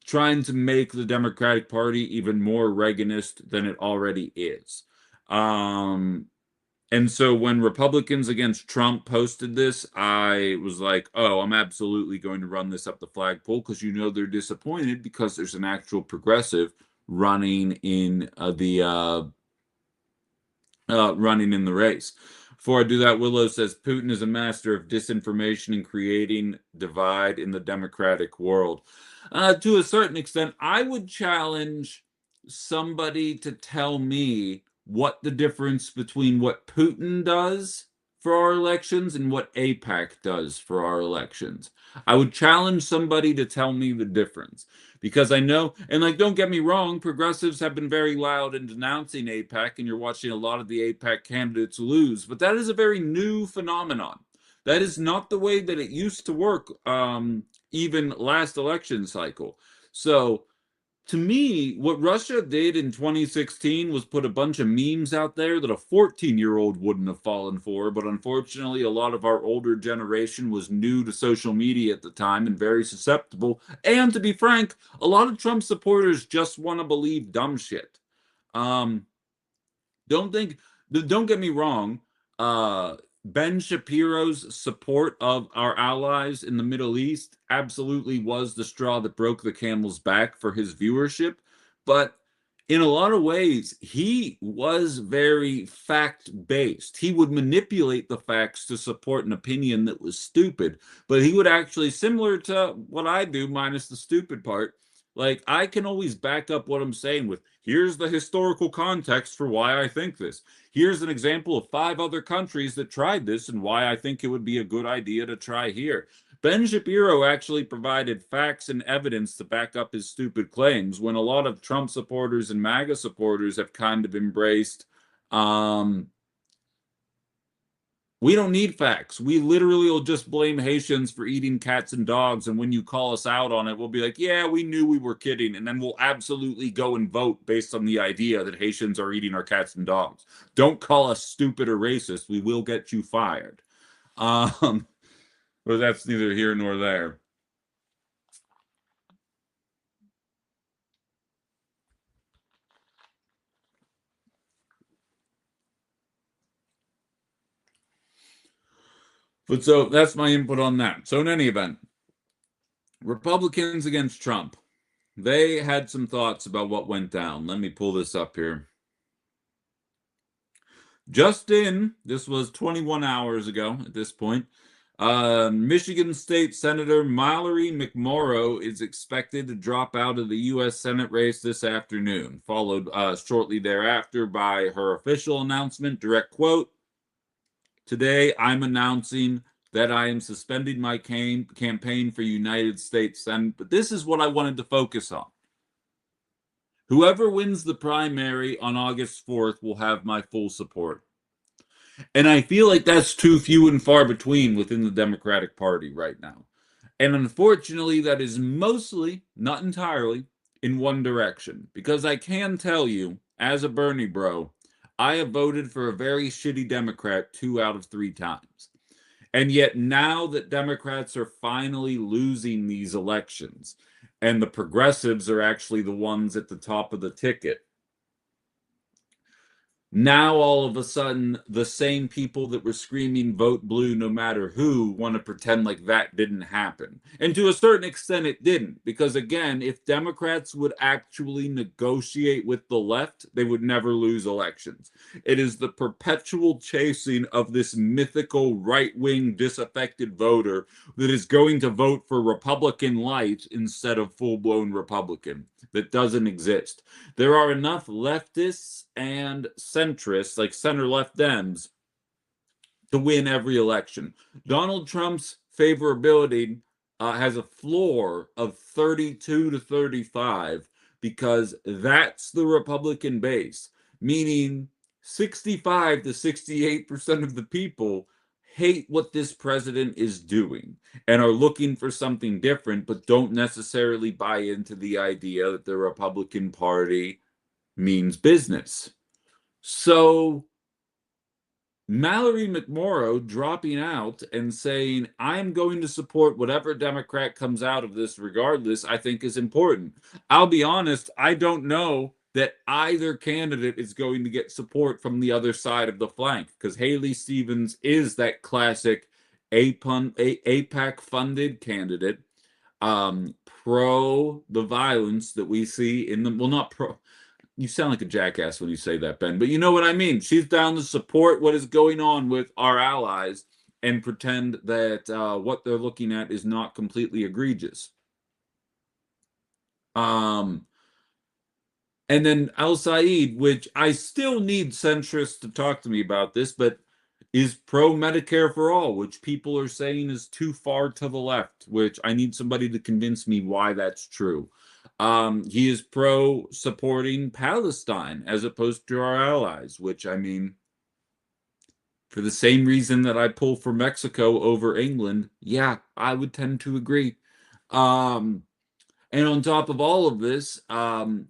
trying to make the Democratic Party even more Reaganist than it already is. Um, and so when Republicans Against Trump posted this, I was like, oh, I'm absolutely going to run this up the flagpole because they're disappointed because there's an actual progressive running in running in the race. Before I do that, Willow says Putin is a master of disinformation and creating divide in the democratic world. To a certain extent, I would challenge somebody to tell me what the difference between what Putin does for our elections and what AIPAC does for our elections. I would challenge somebody to tell me the difference because I know, and like, don't get me wrong, progressives have been very loud in denouncing AIPAC, and you're watching a lot of the AIPAC candidates lose, but that is a very new phenomenon. That is not the way that it used to work, even last election cycle. So, to me, what Russia did in 2016 was put a bunch of memes out there that a 14-year-old wouldn't have fallen for. But unfortunately, a lot of our older generation was new to social media at the time and very susceptible. And to be frank, a lot of Trump supporters just want to believe dumb shit. Um, don't think, don't get me wrong. Ben Shapiro's support of our allies in the Middle East absolutely was the straw that broke the camel's back for his viewership. But in a lot of ways, he was very fact-based. He would manipulate the facts to support an opinion that was stupid, but he would actually, similar to what I do, minus the stupid part, like I can always back up what I'm saying with, here's the historical context for why I think this. Here's an example of 5 other countries that tried this and why I think it would be a good idea to try here. Ben Shapiro actually provided facts and evidence to back up his stupid claims when a lot of Trump supporters and MAGA supporters have kind of embraced, we don't need facts. We literally will just blame Haitians for eating cats and dogs. And when you call us out on it, we'll be like, yeah, we knew we were kidding. And then we'll absolutely go and vote based on the idea that Haitians are eating our cats and dogs. Don't call us stupid or racist. We will get you fired. But that's neither here nor there. But so that's my input on that. So in any event, Republicans against Trump. They had some thoughts about what went down. Let me pull this up here. Just in, this was 21 hours ago at this point, Michigan State Senator Mallory McMorrow is expected to drop out of the U.S. Senate race this afternoon, followed shortly thereafter by her official announcement, direct quote, "Today I'm announcing that I am suspending my campaign for United States Senate." But this is what I wanted to focus on. Whoever wins the primary on August 4th will have my full support. And I feel like that's too few and far between within the Democratic Party right now. And unfortunately, that is mostly, not entirely, in one direction. Because I can tell you, as a Bernie bro, I have voted for a very shitty Democrat 2 out of 3 times. And yet now that Democrats are finally losing these elections, and the progressives are actually the ones at the top of the ticket, now all of a sudden the same people that were screaming vote blue no matter who want to pretend like that didn't happen. And to a certain extent it didn't, because again, if Democrats would actually negotiate with the left, they would never lose elections. It is the perpetual chasing of this mythical right-wing disaffected voter that is going to vote for Republican light instead of full-blown Republican. That doesn't exist. There are enough leftists and centrists, like center-left Dems, to win every election. Donald Trump's favorability has a floor of 32 to 35 because that's the Republican base, meaning 65 to 68% of the people hate what this president is doing and are looking for something different, but don't necessarily buy into the idea that the Republican Party means business. So Mallory McMorrow dropping out and saying, I'm going to support whatever Democrat comes out of this regardless, I think is important. I'll be honest, I don't know that either candidate is going to get support from the other side of the flank, because Haley Stevens is that classic APAC funded candidate, pro the violence that we see in the, well, not pro, you sound like a jackass when you say that, Ben, but you know what I mean. She's down to support what is going on with our allies and pretend that what they're looking at is not completely egregious. And then Al Said, which I still need centrists to talk to me about this, but is pro Medicare for all, which people are saying is too far to the left, which I need somebody to convince me why that's true. He is pro supporting Palestine as opposed to our allies, which I mean, for the same reason that I pull for Mexico over England, yeah, I would tend to agree. And on top of all of this,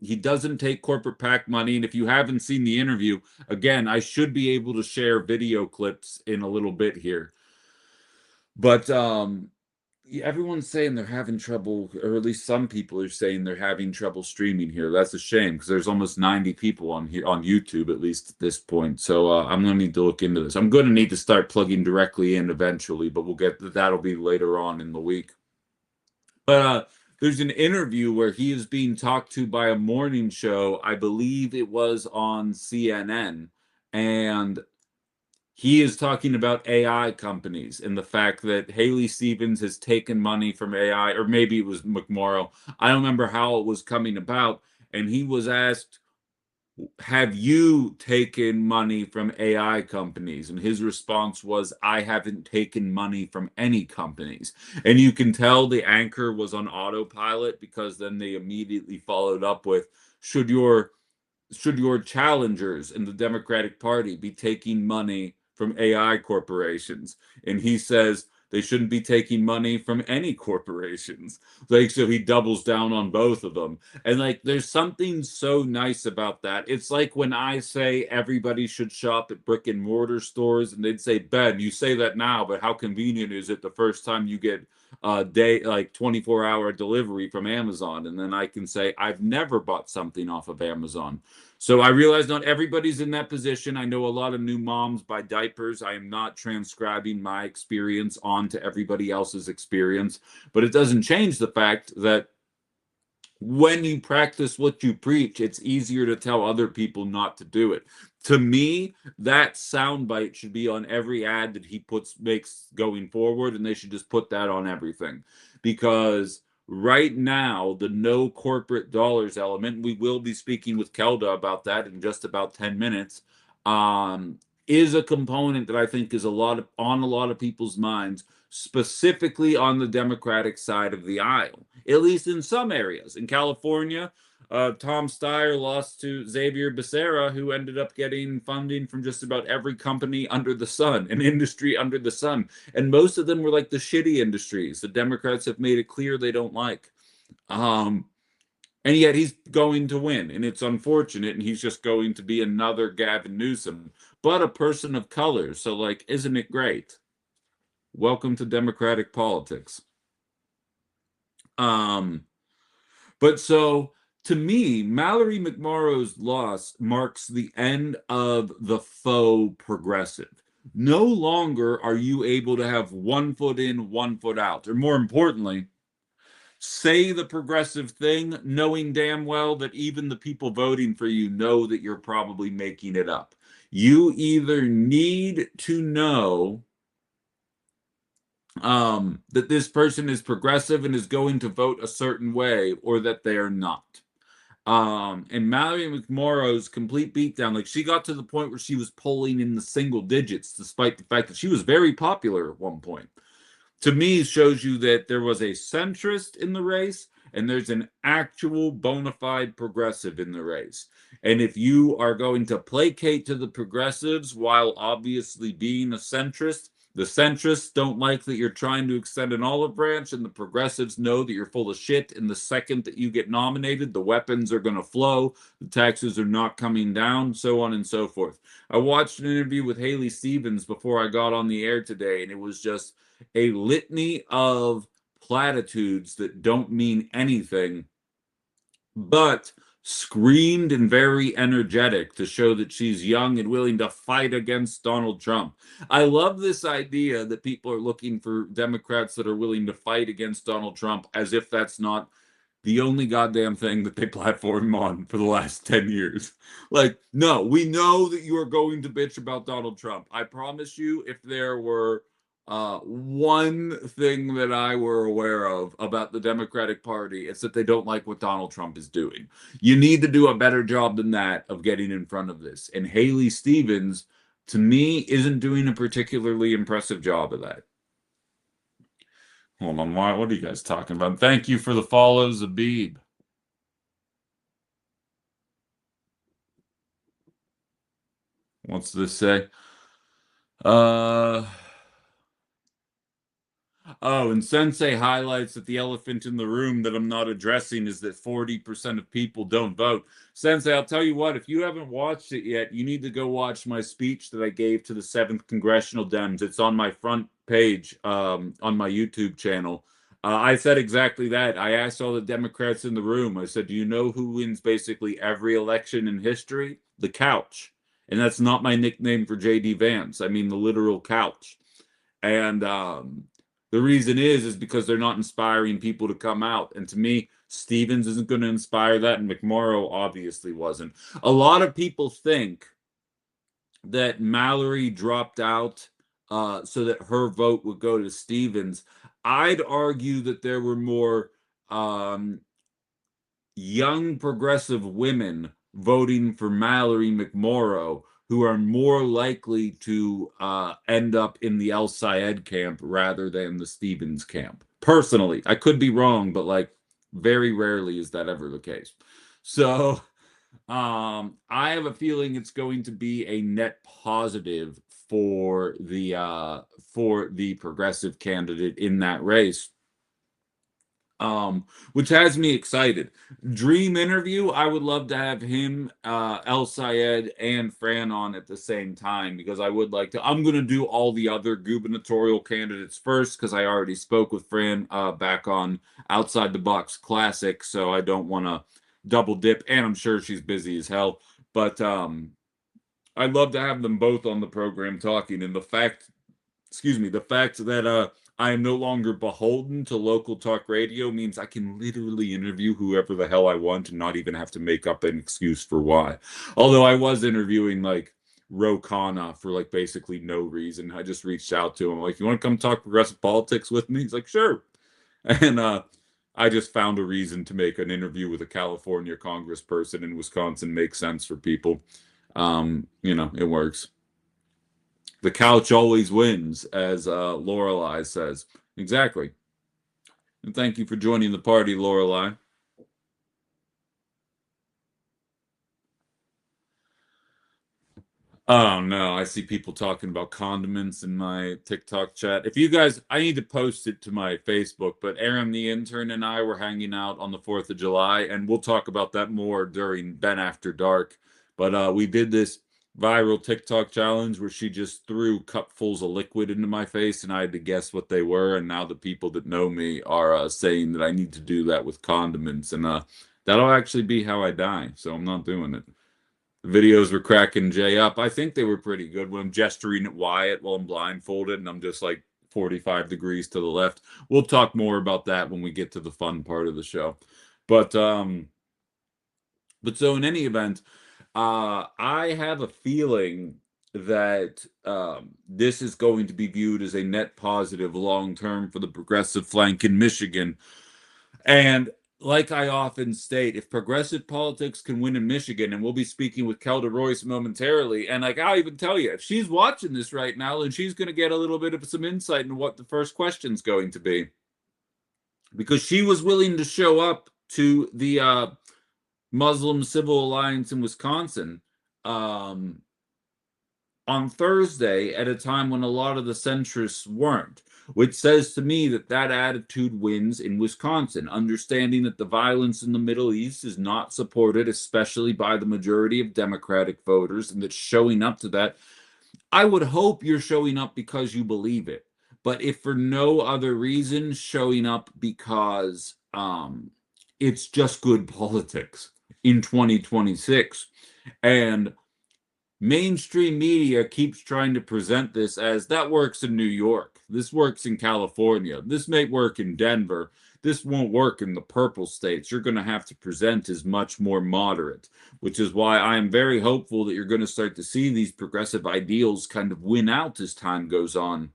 he doesn't take corporate PAC money. And if you haven't seen the interview, again, I should be able to share video clips in a little bit here. But yeah, everyone's saying they're having trouble, or at least some people are saying they're having trouble streaming here. That's a shame because there's almost 90 people on here on YouTube, at least at this point. So I'm going to need to look into this. I'm going to need to start plugging directly in eventually, but that'll be later on in the week. But there's an interview where he is being talked to by a morning show. I believe it was on CNN, and he is talking about AI companies and the fact that Haley Stevens has taken money from AI, or maybe it was McMorrow. I don't remember how it was coming about. And he was asked, have you taken money from AI companies? And his response was, I haven't taken money from any companies. And you can tell the anchor was on autopilot, because then they immediately followed up with, should your challengers in the Democratic Party be taking money from AI corporations? And he says they shouldn't be taking money from any corporations. Like, so he doubles down on both of them. And like, there's something so nice about that. It's like when I say everybody should shop at brick and mortar stores, and they'd say, Ben, you say that now, but how convenient is it the first time you get day, like 24-hour delivery from Amazon? And then I can say, I've never bought something off of Amazon. So I realize not everybody's in that position. I know a lot of new moms buy diapers. I am not transcribing my experience onto everybody else's experience, but it doesn't change the fact that when you practice what you preach, it's easier to tell other people not to do it. To me, that soundbite should be on every ad that he makes going forward, and they should just put that on everything. Because right now, the no corporate dollars element, we will be speaking with Kelda about that in just about 10 minutes, um, is a component that I think is on a lot of people's minds, specifically on the Democratic side of the aisle, at least in some areas. In California, Tom Steyer lost to Xavier Becerra, who ended up getting funding from just about every company under the sun, an industry under the sun. And most of them were like the shitty industries the Democrats have made it clear they don't like. Um, and yet he's going to win, and it's unfortunate, and he's just going to be another Gavin Newsom, but a person of color. So, like, isn't it great? Welcome to Democratic politics. Um, but so to me, Mallory McMorrow's loss marks the end of the faux progressive. No longer are you able to have one foot in, one foot out, or more importantly, say the progressive thing, knowing damn well that even the people voting for you know that you're probably making it up. You either need to know that this person is progressive and is going to vote a certain way, or that they are not. And Mallory McMorrow's complete beatdown, like, she got to the point where she was polling in the single digits, despite the fact that she was very popular at one point. To me, shows you that there was a centrist in the race, and there's an actual bona fide progressive in the race. And if you are going to placate to the progressives while obviously being a centrist, the centrists don't like that you're trying to extend an olive branch, and the progressives know that you're full of shit. And the second that you get nominated, the weapons are going to flow, the taxes are not coming down, so on and so forth. I watched an interview with Haley Stevens before I got on the air today, and it was just a litany of platitudes that don't mean anything, but screamed and very energetic to show that she's young and willing to fight against Donald Trump. I love this idea that people are looking for Democrats that are willing to fight against Donald Trump, as if that's not the only goddamn thing that they platform on for the last 10 years. Like, no, we know that you are going to bitch about Donald Trump. I promise you, if there were one thing that I were aware of about the Democratic Party, it's that they don't like what Donald Trump is doing. You need to do a better job than that of getting in front of this. And Haley Stevens, to me, isn't doing a particularly impressive job of that. Hold on, what are you guys talking about? Thank you for the follow, Zabib. What's this say? Uh, oh, and Sensei highlights that the elephant in the room that I'm not addressing is that 40% of people don't vote. Sensei, I'll tell you what, if you haven't watched it yet, you need to go watch my speech that I gave to the 7th Congressional Dems. It's on my front page on my YouTube channel. I said exactly that. I asked all the Democrats in the room, I said, do you know who wins basically every election in history? The couch. And that's not my nickname for JD Vance. I mean the literal couch. And The reason is because they're not inspiring people to come out. And to me, Stevens isn't going to inspire that, and McMorrow obviously wasn't. A lot of people think that Mallory dropped out so that her vote would go to Stevens. I'd argue that there were more um, young progressive women voting for Mallory McMorrow who are more likely to end up in the El Sayed camp rather than the Stevens camp. Personally, I could be wrong, but like very rarely is that ever the case. So I have a feeling it's going to be a net positive for the progressive candidate in that race, which has me excited. Dream interview, I would love to have him, El Sayed, and Fran on at the same time because I would like to. I'm going to do all the other gubernatorial candidates first because I already spoke with Fran back on Outside the Box Classic, so I don't want to double dip, and I'm sure she's busy as hell. But I'd love to have them both on the program talking, and the fact that I am no longer beholden to local talk radio means I can literally interview whoever the hell I want and not even have to make up an excuse for why. Although I was interviewing like Ro Khanna for like basically no reason. I just reached out to him like, "You want to come talk progressive politics with me?" He's like, "Sure." And I just found a reason to make an interview with a California congressperson in Wisconsin make sense for people. It works. The couch always wins, as Lorelei says. Exactly. And thank you for joining the party, Lorelei. Oh no, I see people talking about condiments in my TikTok chat. If you guys, I need to post it to my Facebook, but Aaron the intern and I were hanging out on the 4th of July, and we'll talk about that more during Ben After Dark. But we did this viral TikTok challenge where she just threw cupfuls of liquid into my face, and I had to guess what they were. And now the people that know me are saying that I need to do that with condiments, and that'll actually be how I die. So I'm not doing it. The videos were cracking Jay up. I think they were pretty good when I'm gesturing at Wyatt while I'm blindfolded and I'm just like 45 degrees to the left. We'll talk more about that when we get to the fun part of the show. But so in any event, I have a feeling that this is going to be viewed as a net positive long term for the progressive flank in Michigan. And like I often state, if progressive politics can win in Michigan, and we'll be speaking with Kelda Royce momentarily, and like I'll even tell you, if she's watching this right now, then she's going to get a little bit of some insight into what the first question's going to be, because she was willing to show up to the Muslim Civil Alliance in Wisconsin um, on Thursday at a time when a lot of the centrists weren't, which says to me that that attitude wins in Wisconsin, understanding that the violence in the Middle East is not supported, especially by the majority of Democratic voters, and that showing up to that, I would hope you're showing up because you believe it. But if for no other reason, showing up because it's just good politics in 2026. And mainstream media keeps trying to present this as that works in New York. This works in California. This may work in Denver. This won't work in the purple states. You're going to have to present as much more moderate, which is why I am very hopeful that you're going to start to see these progressive ideals kind of win out as time goes on,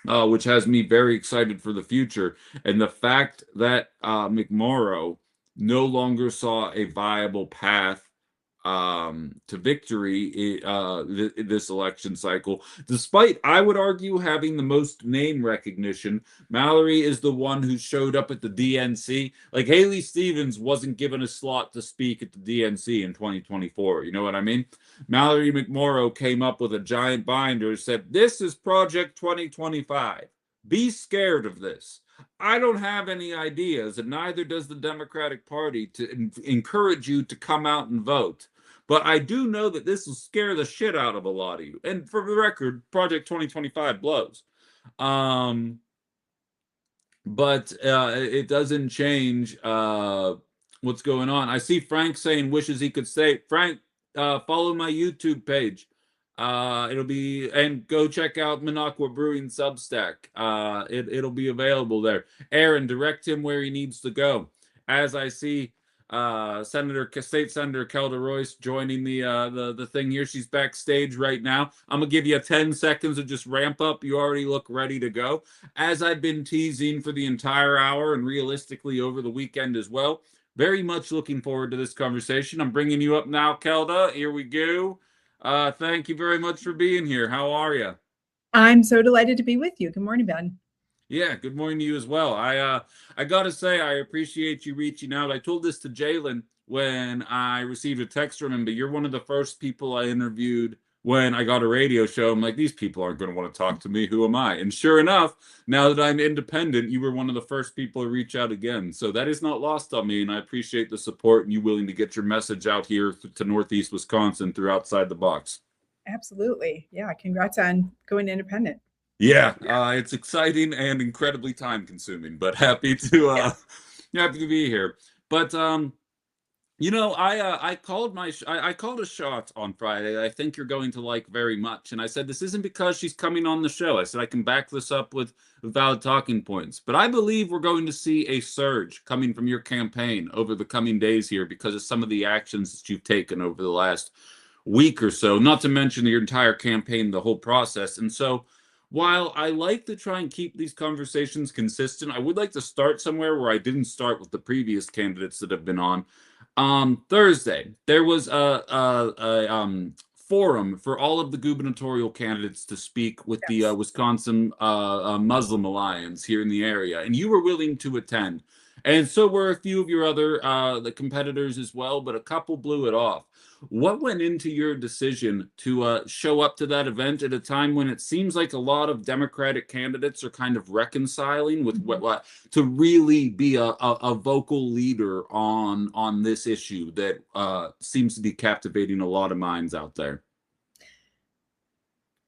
which has me very excited for the future. And the fact that McMorrow no longer saw a viable path to victory this election cycle. Despite, I would argue, having the most name recognition, Mallory is the one who showed up at the DNC. Like Haley Stevens wasn't given a slot to speak at the DNC in 2024. You know what I mean? Mallory McMorrow came up with a giant binder, said, "This is Project 2025. Be scared of this." I don't have any ideas, and neither does the Democratic Party to encourage you to come out and vote. But I do know that this will scare the shit out of a lot of you. And for the record, Project 2025 blows. Um, but it doesn't change what's going on. I see Frank saying wishes he could stay. Frank, follow my YouTube page. It'll be, and go check out Minocqua Brewing Substack. It'll be available there. Aaron, direct him where he needs to go. As I see, State Senator Kelda Royce joining the thing here. She's backstage right now. I'm gonna give you 10 seconds to just ramp up. You already look ready to go. As I've been teasing for the entire hour and realistically over the weekend as well. Very much looking forward to this conversation. I'm bringing you up now, Kelda. Here we go. Thank you very much for being here. How are you? I'm so delighted to be with you. Good morning, Ben. Yeah, good morning to you as well. I gotta say I appreciate you reaching out. I told this to Jalen when I received a text from him, but you're one of the first people I interviewed when I got a radio show. I'm like, these people aren't going to want to talk to me. Who am I? And sure enough, now that I'm independent, you were one of the first people to reach out again. So that is not lost on me, and I appreciate the support and you willing to get your message out here to Northeast Wisconsin through Outside the Box. Absolutely. Yeah. Congrats on going independent. Yeah, it's exciting and incredibly time consuming, but Yeah. happy to be here. But I called I called a shot on Friday. I think you're going to like very much, and I said this isn't because she's coming on the show. I said I can back this up with valid talking points, but I believe we're going to see a surge coming from your campaign over the coming days here because of some of the actions that you've taken over the last week or so. Not to mention your entire campaign, the whole process, and so. While I like to try and keep these conversations consistent, I would like to start somewhere where I didn't start with the previous candidates that have been on. Thursday, there was a forum for all of the gubernatorial candidates to speak with the Yes. Wisconsin Muslim Alliance here in the area, and you were willing to attend. And so were a few of your other the competitors as well, but a couple blew it off. What went into your decision to show up to that event at a time when it seems like a lot of Democratic candidates are kind of reconciling with what to really be a vocal leader on this issue that seems to be captivating a lot of minds out there?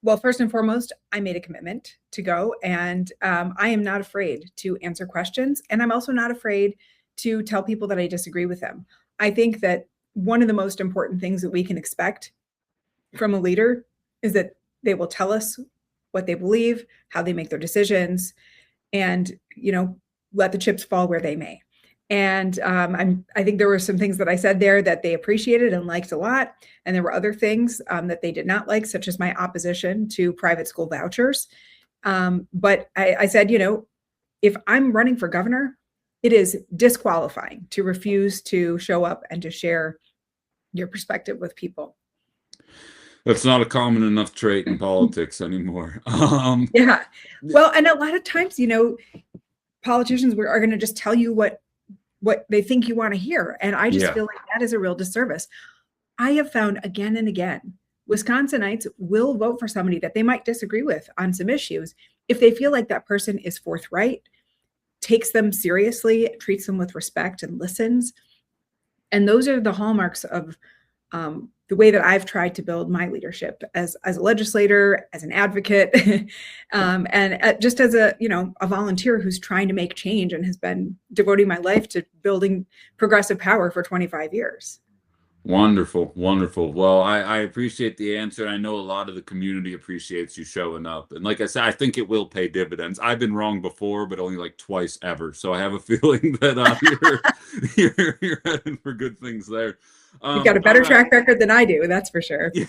Well, first and foremost, I made a commitment to go, and I am not afraid to answer questions. And I'm also not afraid to tell people that I disagree with them. I think that one of the most important things that we can expect from a leader is that they will tell us what they believe, how they make their decisions, and let the chips fall where they may. And I think there were some things that I said there that they appreciated and liked a lot, and there were other things that they did not like, such as my opposition to private school vouchers. But I said, if I'm running for governor, it is disqualifying to refuse to show up and to share your perspective with people. That's not a common enough trait in politics anymore. Yeah. Well, and a lot of times, politicians are going to just tell you what they think you want to hear. And I just feel like that is a real disservice. I have found again and again, Wisconsinites will vote for somebody that they might disagree with on some issues if they feel like that person is forthright, takes them seriously, treats them with respect, and listens. And those are the hallmarks of the way that I've tried to build my leadership as a legislator, as an advocate, and just as a volunteer who's trying to make change and has been devoting my life to building progressive power for 25 years. Wonderful, wonderful. Well, I appreciate the answer. I know a lot of the community appreciates you showing up. And like I said, I think it will pay dividends. I've been wrong before, but only like twice ever. So I have a feeling that you're heading for good things there. You've got a better track record than I do, that's for sure. Yeah.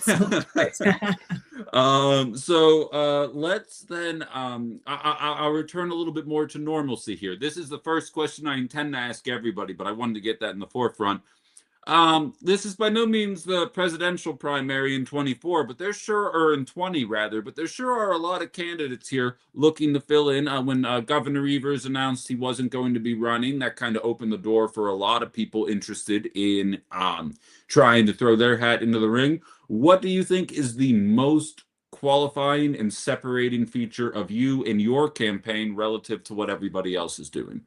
Let's then I'll return a little bit more to normalcy here. This is the first question I intend to ask everybody, but I wanted to get that in the forefront. This is by no means the presidential primary in 24, but there sure are in 20 rather, but there sure are a lot of candidates here looking to fill in. When Governor Evers announced he wasn't going to be running, that kind of opened the door for a lot of people interested in trying to throw their hat into the ring. What do you think is the most qualifying and separating feature of you and your campaign relative to what everybody else is doing?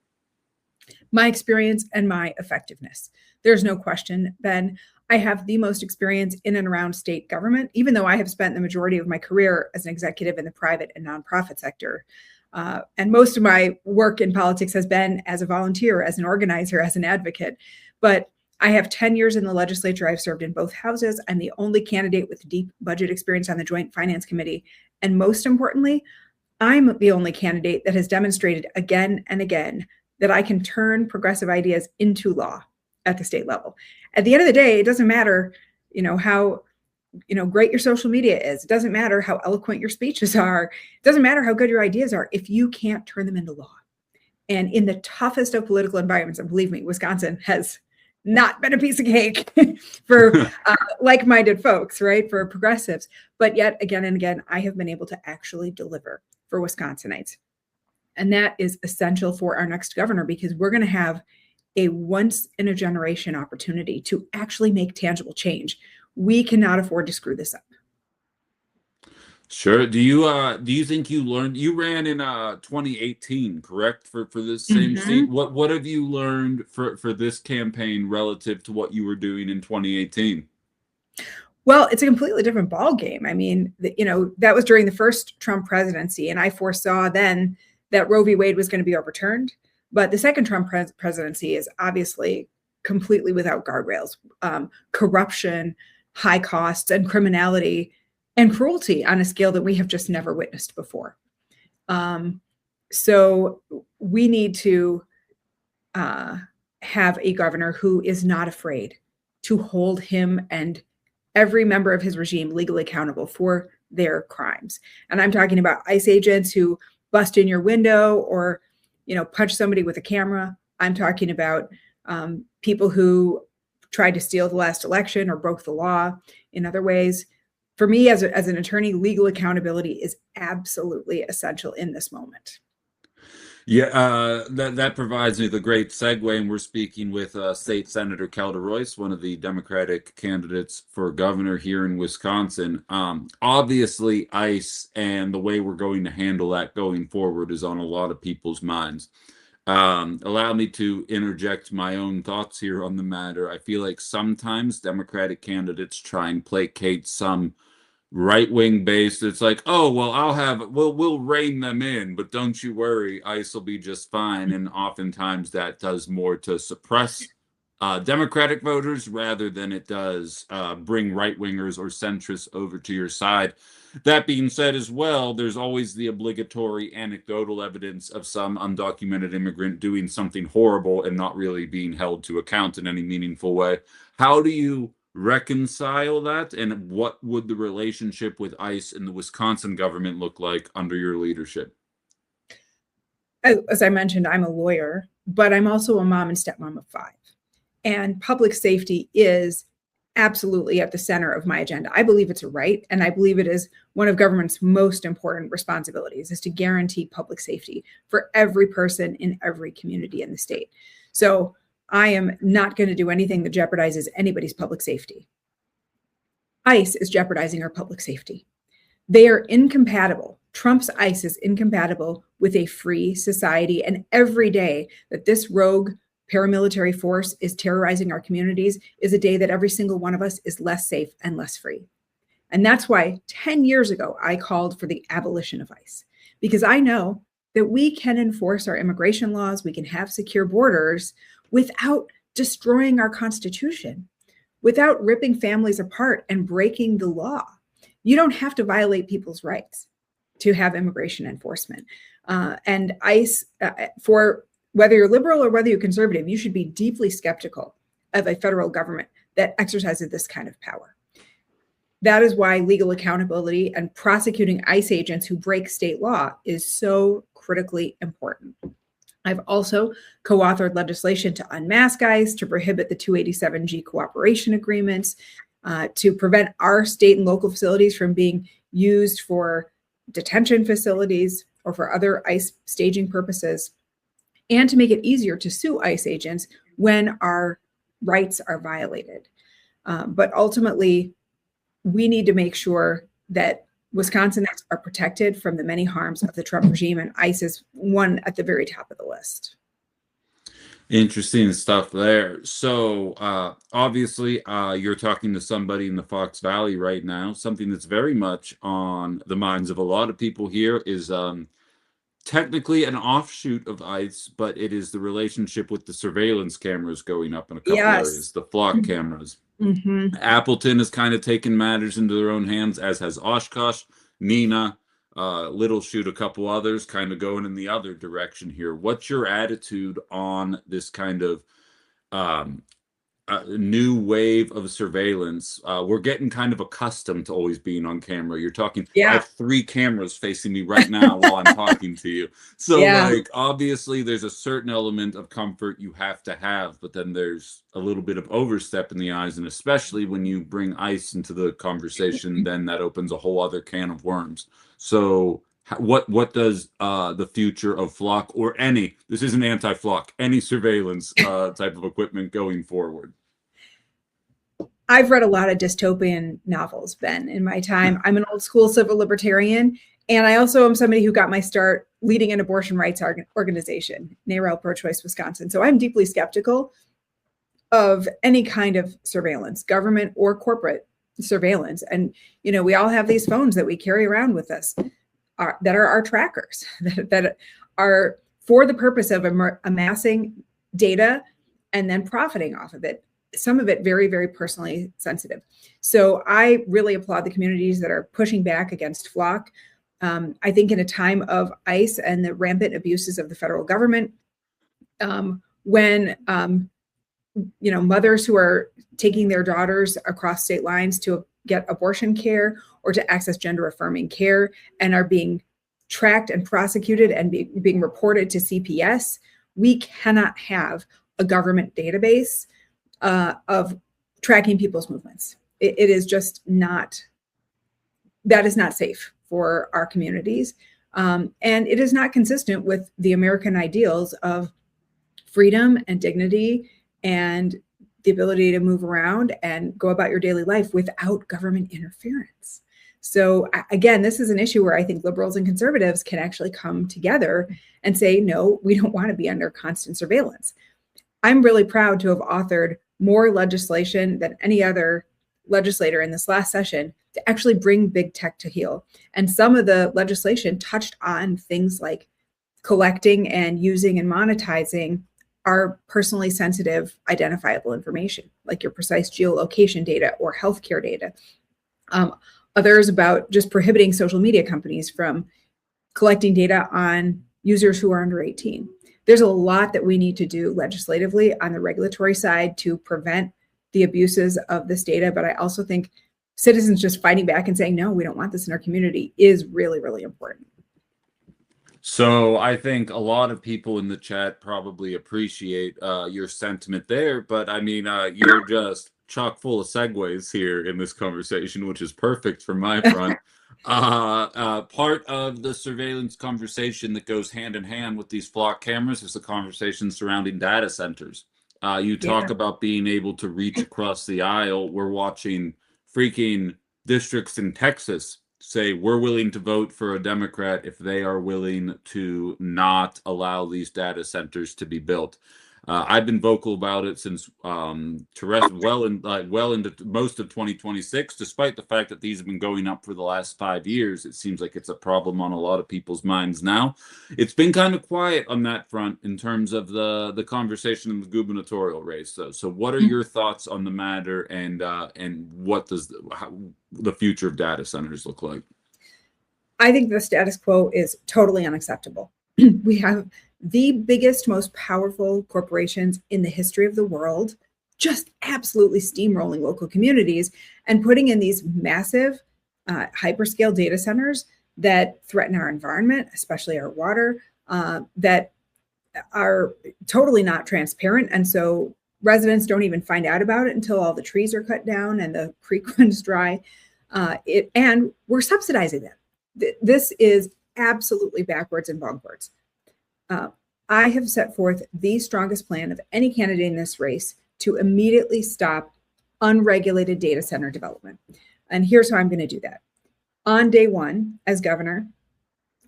My experience and my effectiveness. There's no question, Ben. I have the most experience in and around state government, even though I have spent the majority of my career as an executive in the private and nonprofit sector. And most of my work in politics has been as a volunteer, as an organizer, as an advocate. But I have 10 years in the legislature. I've served in both houses. I'm the only candidate with deep budget experience on the Joint Finance Committee. And most importantly, I'm the only candidate that has demonstrated again and again that I can turn progressive ideas into law at the state level. At the end of the day, it doesn't matter, how great your social media is. It doesn't matter how eloquent your speeches are. It doesn't matter how good your ideas are if you can't turn them into law. And in the toughest of political environments, and believe me, Wisconsin has not been a piece of cake for like-minded folks, right? For progressives. But yet again and again, I have been able to actually deliver for Wisconsinites. And that is essential for our next governor, because we're going to have a once in a generation opportunity to actually make tangible change. We cannot afford to screw this up. Sure. Do you think you ran in 2018, correct? For this same seat? What have you learned for this campaign relative to what you were doing in 2018? Well, it's a completely different ball game. I mean, that was during the first Trump presidency, and I foresaw then that Roe v. Wade was going to be overturned. But the second Trump presidency is obviously completely without guardrails. Corruption, high costs, and criminality and cruelty on a scale that we have just never witnessed before. So we need to have a governor who is not afraid to hold him and every member of his regime legally accountable for their crimes. And I'm talking about ICE agents who bust in your window or, punch somebody with a camera. I'm talking about people who tried to steal the last election or broke the law in other ways. For me, as an attorney, legal accountability is absolutely essential in this moment. Yeah, that provides me the great segue, and we're speaking with State Senator Kelda Royce, one of the Democratic candidates for governor here in Wisconsin. Obviously, ICE and the way we're going to handle that going forward is on a lot of people's minds. Allow me to interject my own thoughts here on the matter. I feel like sometimes Democratic candidates try and placate some right-wing based. It's like, oh, well, we'll rein them in, but don't you worry, ICE will be just fine. And oftentimes that does more to suppress Democratic voters rather than it does bring right-wingers or centrists over to your side. That being said as well, there's always the obligatory anecdotal evidence of some undocumented immigrant doing something horrible and not really being held to account in any meaningful way. How do you reconcile that, and what would the relationship with ICE and the Wisconsin government look like under your leadership? As I mentioned, I'm a lawyer, but I'm also a mom and stepmom of 5. And public safety is absolutely at the center of my agenda. I believe it's a right, and I believe it is one of government's most important responsibilities, is to guarantee public safety for every person in every community in the state. So I am not going to do anything that jeopardizes anybody's public safety. ICE is jeopardizing our public safety. They are incompatible. Trump's ICE is incompatible with a free society. And every day that this rogue paramilitary force is terrorizing our communities is a day that every single one of us is less safe and less free. And that's why 10 years ago, I called for the abolition of ICE, because I know that we can enforce our immigration laws, we can have secure borders without destroying our Constitution, without ripping families apart and breaking the law. You don't have to violate people's rights to have immigration enforcement. And ICE, for whether you're liberal or whether you're conservative, you should be deeply skeptical of a federal government that exercises this kind of power. That is why legal accountability and prosecuting ICE agents who break state law is so critically important. I've also co-authored legislation to unmask ICE, to prohibit the 287G cooperation agreements, to prevent our state and local facilities from being used for detention facilities or for other ICE staging purposes, and to make it easier to sue ICE agents when our rights are violated. But ultimately, we need to make sure that Wisconsinites are protected from the many harms of the Trump regime, and ICE is one at the very top of the list. Interesting stuff there. So obviously, you're talking to somebody in the Fox Valley right now. Something that's very much on the minds of a lot of people here is technically an offshoot of ICE, but it is the relationship with the surveillance cameras going up in a couple areas, Yes. the flock cameras. Hmm. Appleton has kind of taken matters into their own hands, as has Oshkosh, Neenah, Little Shoot, a couple others, kind of going in the other direction here. What's your attitude on this kind of um, new wave of surveillance? We're getting kind of accustomed to always being on camera. You're talking, I Yeah. have 3 cameras facing me right now while I'm talking to you. So, Yeah. like, obviously, there's a certain element of comfort you have to have, but then there's a little bit of overstep in the eyes, and especially when you bring ICE into the conversation, then that opens a whole other can of worms. So, what does the future of flock, or any, this isn't anti-flock, any surveillance type of equipment going forward? I've read a lot of dystopian novels, Ben, in my time. I'm an old school civil libertarian, and I also am somebody who got my start leading an abortion rights organization, NARAL Pro-Choice Wisconsin. So I'm deeply skeptical of any kind of surveillance, government or corporate surveillance. And, you know, we all have these phones that we carry around with us that are our trackers, that are for the purpose of amassing data and then profiting off of it. Some of it very, very personally sensitive. So I really applaud the communities that are pushing back against flock. I think in a time of ICE and the rampant abuses of the federal government, when you know, mothers who are taking their daughters across state lines to get abortion care or to access gender affirming care and are being tracked and prosecuted and being reported to CPS, we cannot have a government database of tracking people's movements. It is just not, that is not safe for our communities. And it is not consistent with the American ideals of freedom and dignity and the ability to move around and go about your daily life without government interference. So again, this is an issue where I think liberals and conservatives can actually come together and say, no, we don't want to be under constant surveillance. I'm really proud to have authored more legislation than any other legislator in this last session to actually bring big tech to heel. And some of the legislation touched on things like collecting and using and monetizing our personally sensitive identifiable information, like your precise geolocation data or healthcare data. Others about just prohibiting social media companies from collecting data on users who are under 18. There's a lot that we need to do legislatively on the regulatory side to prevent the abuses of this data. But I also think citizens just fighting back and saying, no, we don't want this in our community is really, really important. So I think a lot of people in the chat probably appreciate your sentiment there, but I mean, you're just chock full of segues here in this conversation, which is perfect from my front. Part of the surveillance conversation that goes hand in hand with these flock cameras is the conversation surrounding data centers. You talk about being able to reach across the aisle. We're watching freaking districts in Texas say we're willing to vote for a Democrat if they are willing to not allow these data centers to be built. I've been vocal about it since well into most of 2026, despite the fact that these have been going up for the last 5 years. It seems like it's a problem on a lot of people's minds now. It's been kind of quiet on that front in terms of the conversation in the gubernatorial race, though. So what are your thoughts on the matter, and what does the future of data centers look like? I think the status quo is totally unacceptable. We have the biggest, most powerful corporations in the history of the world just absolutely steamrolling local communities and putting in these massive hyperscale data centers that threaten our environment, especially our water, that are totally not transparent. And so residents don't even find out about it until all the trees are cut down and the creek runs dry. And we're subsidizing them. This is absolutely backwards and backwards. I have set forth the strongest plan of any candidate in this race to immediately stop unregulated data center development. And here's how I'm going to do that. On day one, as governor,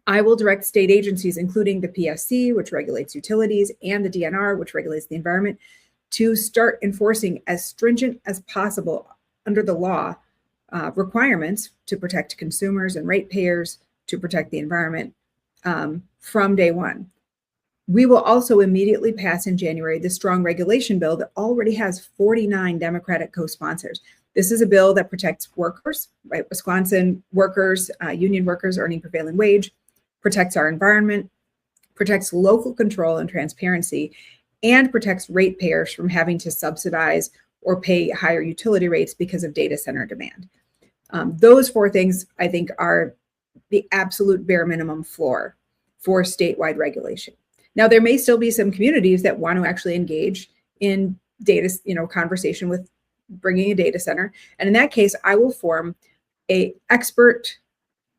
I will direct state agencies, including the PSC, which regulates utilities, and the DNR, which regulates the environment, to start enforcing as stringent as possible under the law requirements to protect consumers and ratepayers, to protect the environment, from day one. We will also immediately pass in January the strong regulation bill that already has 49 Democratic co-sponsors. This is a bill that protects workers, right? Wisconsin workers, union workers earning prevailing wage, protects our environment, protects local control and transparency, and protects ratepayers from having to subsidize or pay higher utility rates because of data center demand. Those four things, I think, are the absolute bare minimum floor for statewide regulation. Now, there may still be some communities that want to actually engage in data, conversation with bringing a data center. And in that case, I will form an expert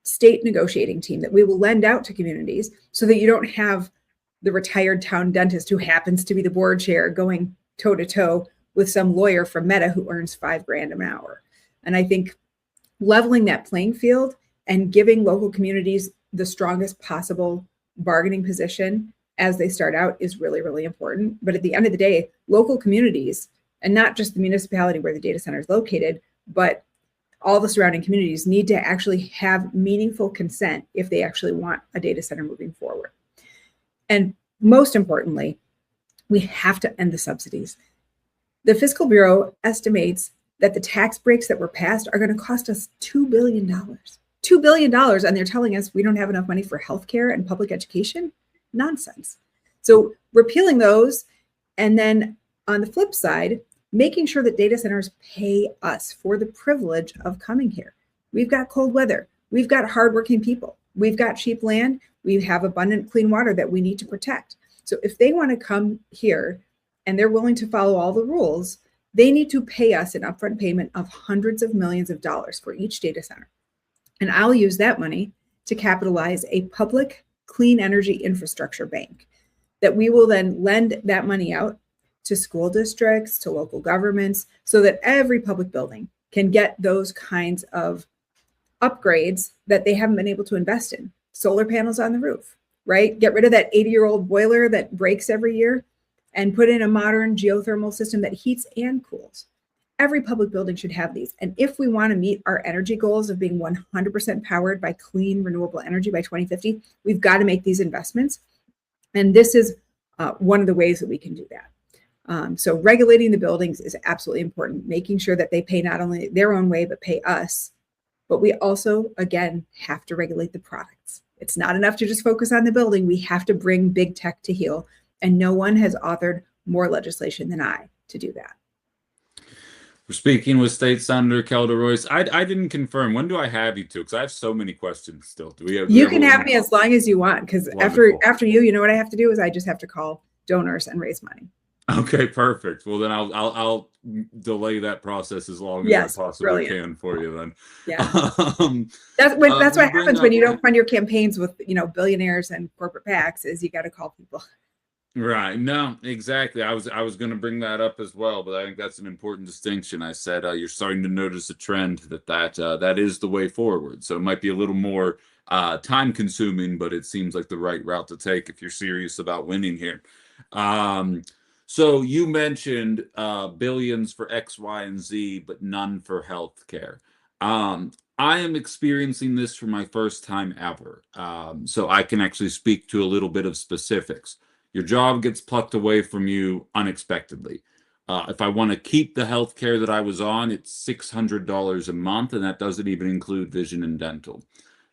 state negotiating team that we will lend out to communities so that you don't have the retired town dentist who happens to be the board chair going toe to toe with some lawyer from Meta who earns $5,000 an hour. And I think leveling that playing field and giving local communities the strongest possible bargaining position as they start out is really, really important. But at the end of the day, local communities, and not just the municipality where the data center is located, but all the surrounding communities need to actually have meaningful consent if they actually want a data center moving forward. And most importantly, we have to end the subsidies. The Fiscal Bureau estimates that the tax breaks that were passed are going to cost us $2 billion. $2 billion, and they're telling us we don't have enough money for healthcare and public education? Nonsense. So repealing those, and then on the flip side, making sure that data centers pay us for the privilege of coming here. We've got cold weather. We've got hardworking people. We've got cheap land. We have abundant clean water that we need to protect. So if they want to come here and they're willing to follow all the rules, they need to pay us an upfront payment of hundreds of millions of dollars for each data center. And I'll use that money to capitalize a public clean energy infrastructure bank that we will then lend that money out to school districts, to local governments, so that every public building can get those kinds of upgrades that they haven't been able to invest in. Solar panels on the roof, right? Get rid of that 80-year-old boiler that breaks every year and put in a modern geothermal system that heats and cools. Every public building should have these. And if we want to meet our energy goals of being 100% powered by clean, renewable energy by 2050, we've got to make these investments. And this is one of the ways that we can do that. So regulating the buildings is absolutely important, making sure that they pay not only their own way, but pay us. But we also, again, have to regulate the products. It's not enough to just focus on the building. We have to bring big tech to heel. And no one has authored more legislation than I to do that. We're speaking with State Senator Kelda Royce. I didn't confirm. When do I have you to? Because I have so many questions still. Do we have? You can have me as long as you want. Because after you know what I have to do is I just have to call donors and raise money. Okay, perfect. Well, then I'll delay that process as long as I possibly can for you. Then, yeah, that's what happens when you don't fund your campaigns with billionaires and corporate PACs. Is you got to call people. Right. No, exactly. I was going to bring that up as well, but I think that's an important distinction. I said you're starting to notice a trend that is the way forward. So it might be a little more time consuming, but it seems like the right route to take if you're serious about winning here. So you mentioned billions for X, Y, and Z, but none for healthcare. I am experiencing this for my first time ever. So I can actually speak to a little bit of specifics. Your job gets plucked away from you unexpectedly. If I want to keep the health care that I was on, it's $600 a month, and that doesn't even include vision and dental.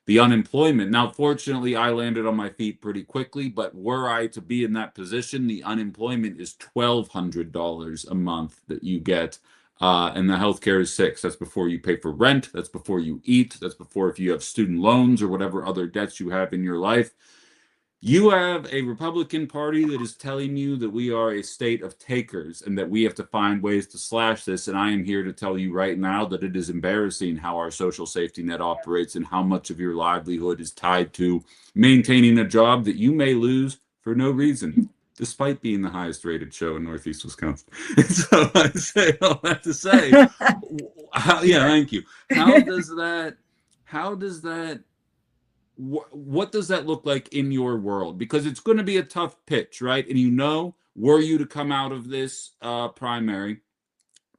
The unemployment, now fortunately I landed on my feet pretty quickly, but were I to be in that position, the unemployment is $1,200 a month that you get, and the healthcare is $600. That's before you pay for rent, that's before you eat, that's before if you have student loans or whatever other debts you have in your life. You have a Republican Party that is telling you that we are a state of takers and that we have to find ways to slash this. And I am here to tell you right now that it is embarrassing how our social safety net operates and how much of your livelihood is tied to maintaining a job that you may lose for no reason, despite being the highest rated show in Northeast Wisconsin. So I say all that to say, thank you. What does that look like in your world? Because it's going to be a tough pitch, right? And were you to come out of this primary,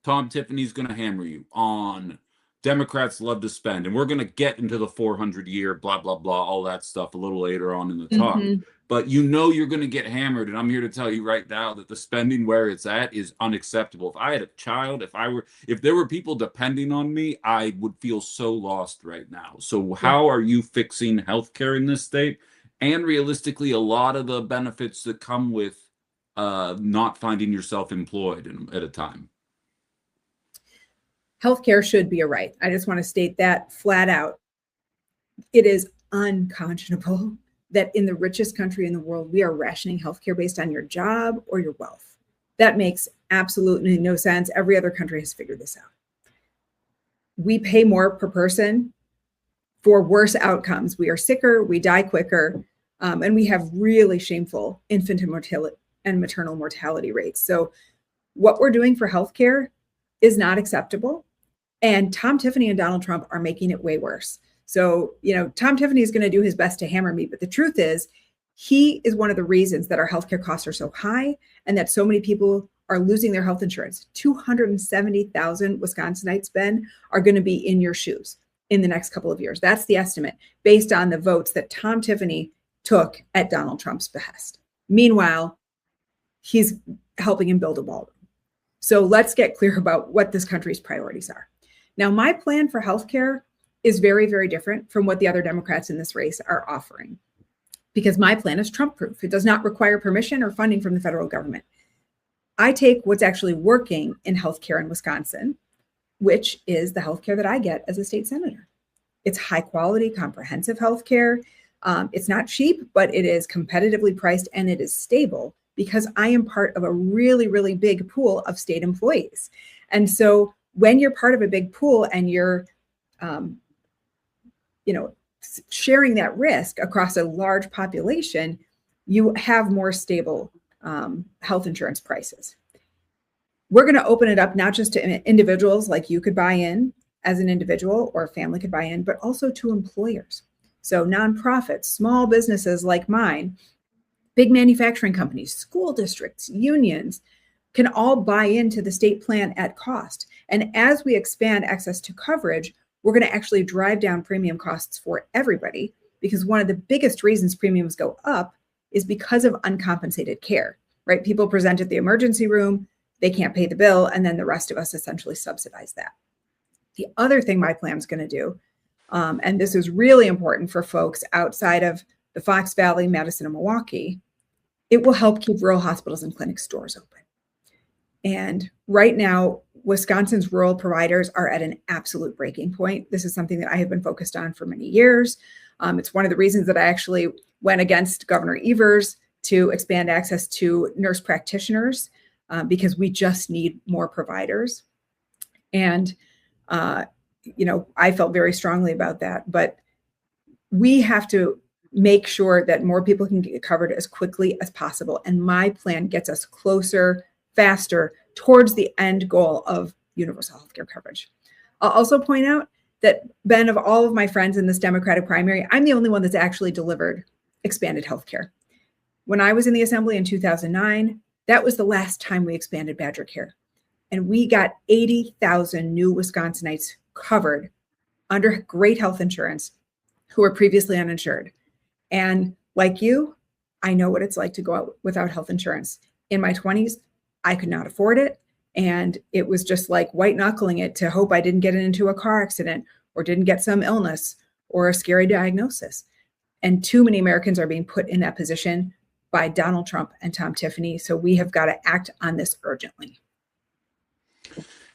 Tom Tiffany's going to hammer you on Democrats love to spend, and we're going to get into the 400-year, blah, blah, blah, all that stuff a little later on in the talk. But you know you're going to get hammered, and I'm here to tell you right now that the spending where it's at is unacceptable. If I had a child, if there were people depending on me, I would feel so lost right now. So how are you fixing healthcare in this state? And realistically, a lot of the benefits that come with not finding yourself employed at a time. Healthcare should be a right. I just want to state that flat out. It is unconscionable that in the richest country in the world, we are rationing healthcare based on your job or your wealth. That makes absolutely no sense. Every other country has figured this out. We pay more per person for worse outcomes. We are sicker, we die quicker, and we have really shameful infant and maternal mortality rates. So what we're doing for healthcare is not acceptable. And Tom Tiffany and Donald Trump are making it way worse. So, Tom Tiffany is going to do his best to hammer me. But the truth is, he is one of the reasons that our healthcare costs are so high and that so many people are losing their health insurance. 270,000 Wisconsinites, Ben, are going to be in your shoes in the next couple of years. That's the estimate based on the votes that Tom Tiffany took at Donald Trump's behest. Meanwhile, he's helping him build a wall. So let's get clear about what this country's priorities are. Now, my plan for healthcare is very, very different from what the other Democrats in this race are offering, because my plan is Trump-proof. It does not require permission or funding from the federal government. I take what's actually working in healthcare in Wisconsin, which is the healthcare that I get as a state senator. It's high quality, comprehensive healthcare. It's not cheap, but it is competitively priced and it is stable because I am part of a really, really big pool of state employees. And so when you're part of a big pool and you're, sharing that risk across a large population, you have more stable health insurance prices. We're going to open it up not just to individuals, like you could buy in as an individual or a family could buy in, but also to employers. So nonprofits, small businesses like mine, big manufacturing companies, school districts, unions can all buy into the state plan at cost. And as we expand access to coverage, we're going to actually drive down premium costs for everybody, because one of the biggest reasons premiums go up is because of uncompensated care, right? People present at the emergency room, they can't pay the bill, and then the rest of us essentially subsidize that. The other thing my plan is going to do, and this is really important for folks outside of the Fox Valley, Madison, and Milwaukee, it will help keep rural hospitals and clinic stores open. And right now, Wisconsin's rural providers are at an absolute breaking point. This is something that I have been focused on for many years. It's one of the reasons that I actually went against Governor Evers to expand access to nurse practitioners, because we just need more providers. And, I felt very strongly about that. But we have to make sure that more people can get covered as quickly as possible. And my plan gets us closer, faster towards the end goal of universal healthcare coverage. I'll also point out that, Ben, of all of my friends in this Democratic primary, I'm the only one that's actually delivered expanded healthcare. When I was in the assembly in 2009, that was the last time we expanded Badger Care. And we got 80,000 new Wisconsinites covered under great health insurance who were previously uninsured. And like you, I know what it's like to go out without health insurance. In my 20s, I could not afford it. And it was just like white knuckling it to hope I didn't get into a car accident or didn't get some illness or a scary diagnosis. And too many Americans are being put in that position by Donald Trump and Tom Tiffany. So we have got to act on this urgently.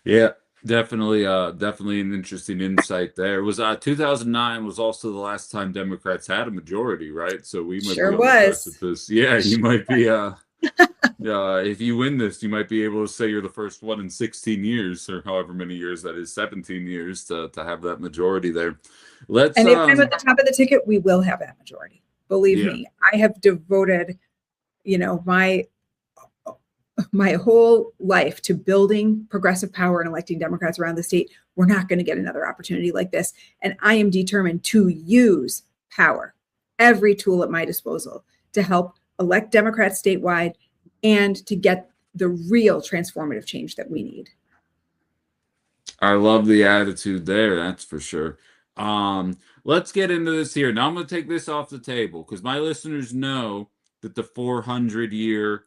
Yeah, definitely an interesting insight there. Was 2009 was also the last time Democrats had a majority, right? So we might Sure be on was. the precipice. Yeah, you might be if you win this, you might be able to say you're the first one in 16 years, or however many years that is, 17 years to have that majority there. And if I'm at the top of the ticket, we will have that majority. Believe me, I have devoted, my whole life to building progressive power and electing Democrats around the state. We're not going to get another opportunity like this. And I am determined to use power, every tool at my disposal, to help elect Democrats statewide and to get the real transformative change that we need. I love the attitude there, that's for sure. Let's get into this here. Now I'm going to take this off the table because my listeners know that the 400-year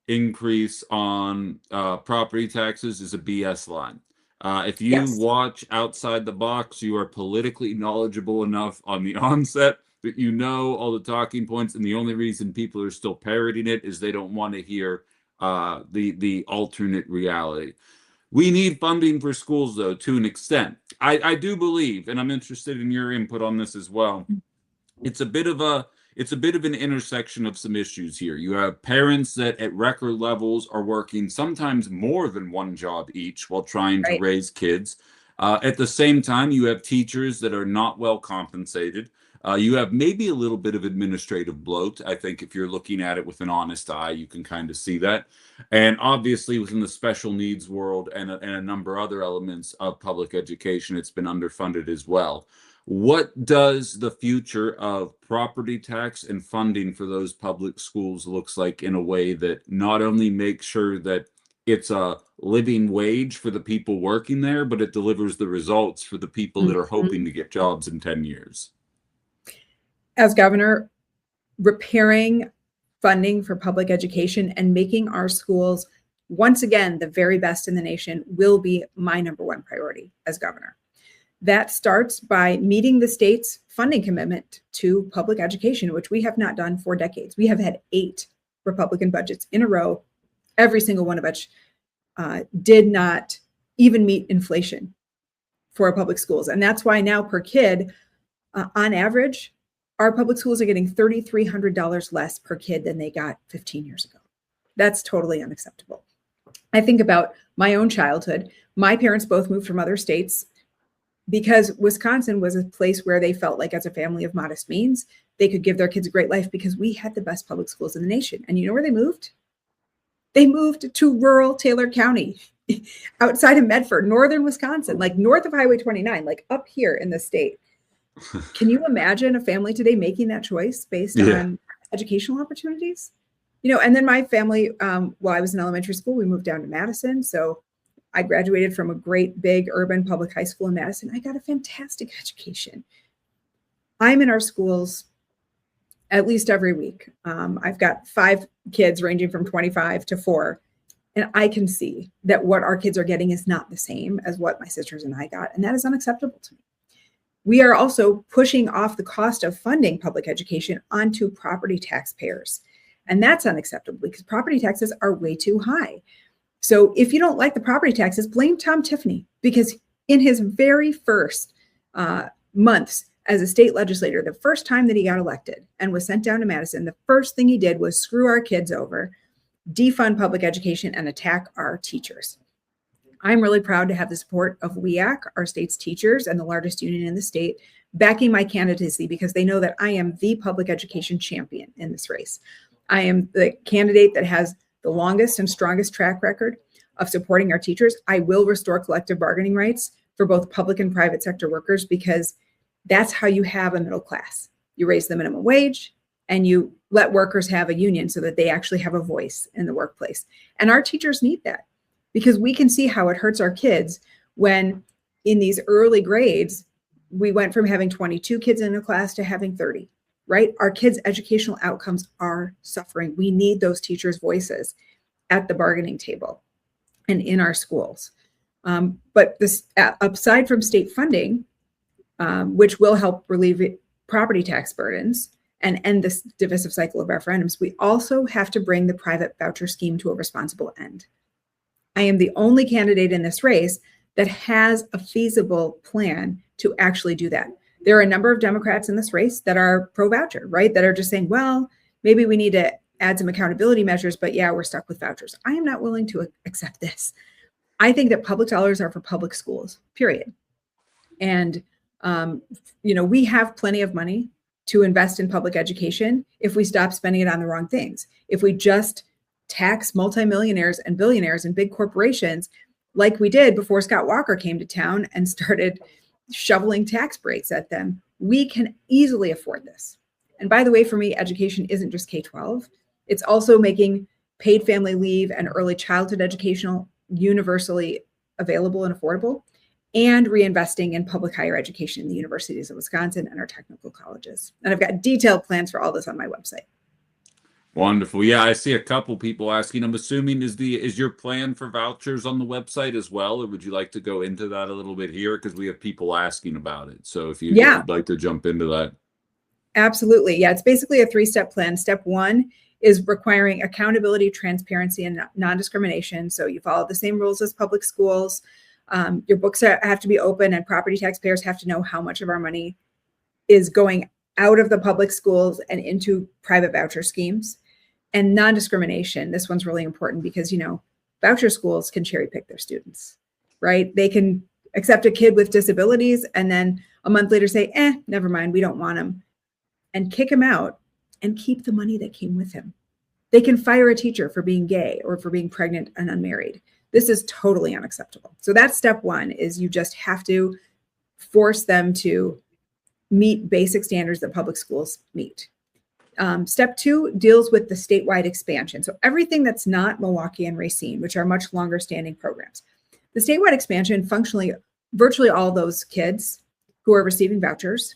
increase on property taxes is a BS line. If you Yes. watch Outside the Box, you are politically knowledgeable enough on the onset that you know all the talking points, and the only reason people are still parroting it is they don't want to hear the alternate reality. We need funding for schools, though, to an extent. I do believe, and I'm interested in your input on this as well. It's a bit of an intersection of some issues here. You have parents that at record levels are working sometimes more than one job each while trying to Right. raise kids. At the same time, you have teachers that are not well compensated. You have maybe a little bit of administrative bloat. I think if you're looking at it with an honest eye, you can kind of see that. And obviously, within the special needs world and a number of other elements of public education, it's been underfunded as well. What does the future of property tax and funding for those public schools looks like in a way that not only makes sure that it's a living wage for the people working there, but it delivers the results for the people that are hoping to get jobs in 10 years? As governor, repairing funding for public education and making our schools once again the very best in the nation will be my number one priority as governor. That starts by meeting the state's funding commitment to public education, which we have not done for decades. We have had 8 Republican budgets in a row, every single one of which did not even meet inflation for our public schools. And that's why now per kid, on average, our public schools are getting $3,300 less per kid than they got 15 years ago. That's totally unacceptable. I think about my own childhood. My parents both moved from other states because Wisconsin was a place where they felt like, as a family of modest means, they could give their kids a great life because we had the best public schools in the nation. And you know where they moved? They moved to rural Taylor County, outside of Medford, northern Wisconsin, like north of Highway 29, like up here in the state. Can you imagine a family today making that choice based on educational opportunities? You know, and then my family, while I was in elementary school, we moved down to Madison. So I graduated from a great big urban public high school in Madison. I got a fantastic education. I'm in our schools at least every week. I've got 5 kids ranging from 25 to 4. And I can see that what our kids are getting is not the same as what my sisters and I got. And that is unacceptable to me. We are also pushing off the cost of funding public education onto property taxpayers. And that's unacceptable because property taxes are way too high. So if you don't like the property taxes, blame Tom Tiffany, because in his very first months as a state legislator, the first time that he got elected and was sent down to Madison, the first thing he did was screw our kids over, defund public education, and attack our teachers. I'm really proud to have the support of WEAC, our state's teachers, and the largest union in the state, backing my candidacy because they know that I am the public education champion in this race. I am the candidate that has the longest and strongest track record of supporting our teachers. I will restore collective bargaining rights for both public and private sector workers because that's how you have a middle class. You raise the minimum wage and you let workers have a union so that they actually have a voice in the workplace. And our teachers need that, because we can see how it hurts our kids when in these early grades, we went from having 22 kids in a class to having 30, right? Our kids' educational outcomes are suffering. We need those teachers' voices at the bargaining table and in our schools. But this, aside from state funding, which will help relieve property tax burdens and end this divisive cycle of referendums, we also have to bring the private voucher scheme to a responsible end. I am the only candidate in this race that has a feasible plan to actually do that. There are a number of Democrats in this race that are pro-voucher, right? That are just saying, well, maybe we need to add some accountability measures, but yeah, we're stuck with vouchers. I am not willing to accept this. I think that public dollars are for public schools, period. And, we have plenty of money to invest in public education if we stop spending it on the wrong things. If we just tax multimillionaires and billionaires and big corporations like we did before Scott Walker came to town and started shoveling tax breaks at them, we can easily afford this. And by the way, for me, education isn't just K-12. It's also making paid family leave and early childhood educational universally available and affordable. and reinvesting in public higher education in the universities of Wisconsin and our technical colleges. And I've got detailed plans for all this on my website. Wonderful. Yeah, I see a couple people asking. I'm assuming is your plan for vouchers on the website as well, or would you like to go into that a little bit here? Because we have people asking about it. So if you'd like to jump into that. Absolutely. Yeah, it's basically a 3-step plan. Step 1 is requiring accountability, transparency, and non-discrimination. So you follow the same rules as public schools. Your books have to be open, and property taxpayers have to know how much of our money is going out of the public schools and into private voucher schemes. And non-discrimination, this one's really important because, voucher schools can cherry pick their students, right? They can accept a kid with disabilities and then a month later say, never mind, we don't want him, and kick him out and keep the money that came with him. They can fire a teacher for being gay or for being pregnant and unmarried. This is totally unacceptable. So that's step 1, is you just have to force them to meet basic standards that public schools meet. Step 2 deals with the statewide expansion. So everything that's not Milwaukee and Racine, which are much longer standing programs. The statewide expansion, functionally, virtually all those kids who are receiving vouchers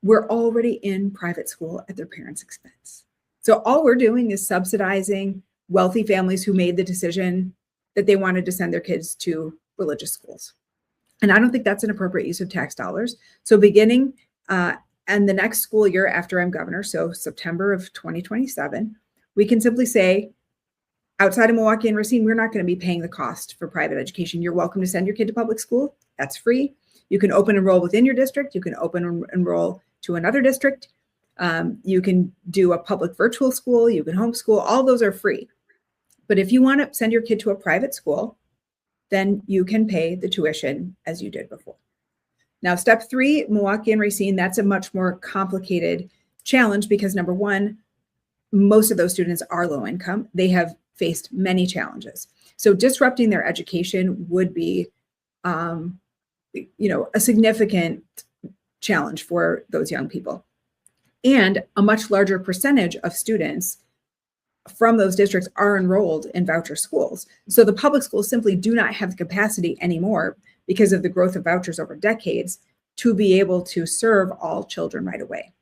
were already in private school at their parents' expense. So all we're doing is subsidizing wealthy families who made the decision that they wanted to send their kids to religious schools. And I don't think that's an appropriate use of tax dollars. So beginning and the next school year after I'm governor, so September of 2027, we can simply say, outside of Milwaukee and Racine, we're not going to be paying the cost for private education. You're welcome to send your kid to public school. That's free. You can open enroll within your district. You can open enroll to another district. You can do a public virtual school. You can homeschool. All those are free. But if you want to send your kid to a private school, then you can pay the tuition as you did before. Now, step 3, Milwaukee and Racine, that's a much more complicated challenge because, number 1, most of those students are low income. They have faced many challenges. So disrupting their education would be, a significant challenge for those young people. And a much larger percentage of students from those districts are enrolled in voucher schools. So the public schools simply do not have the capacity anymore because of the growth of vouchers over decades to be able to serve all children right away.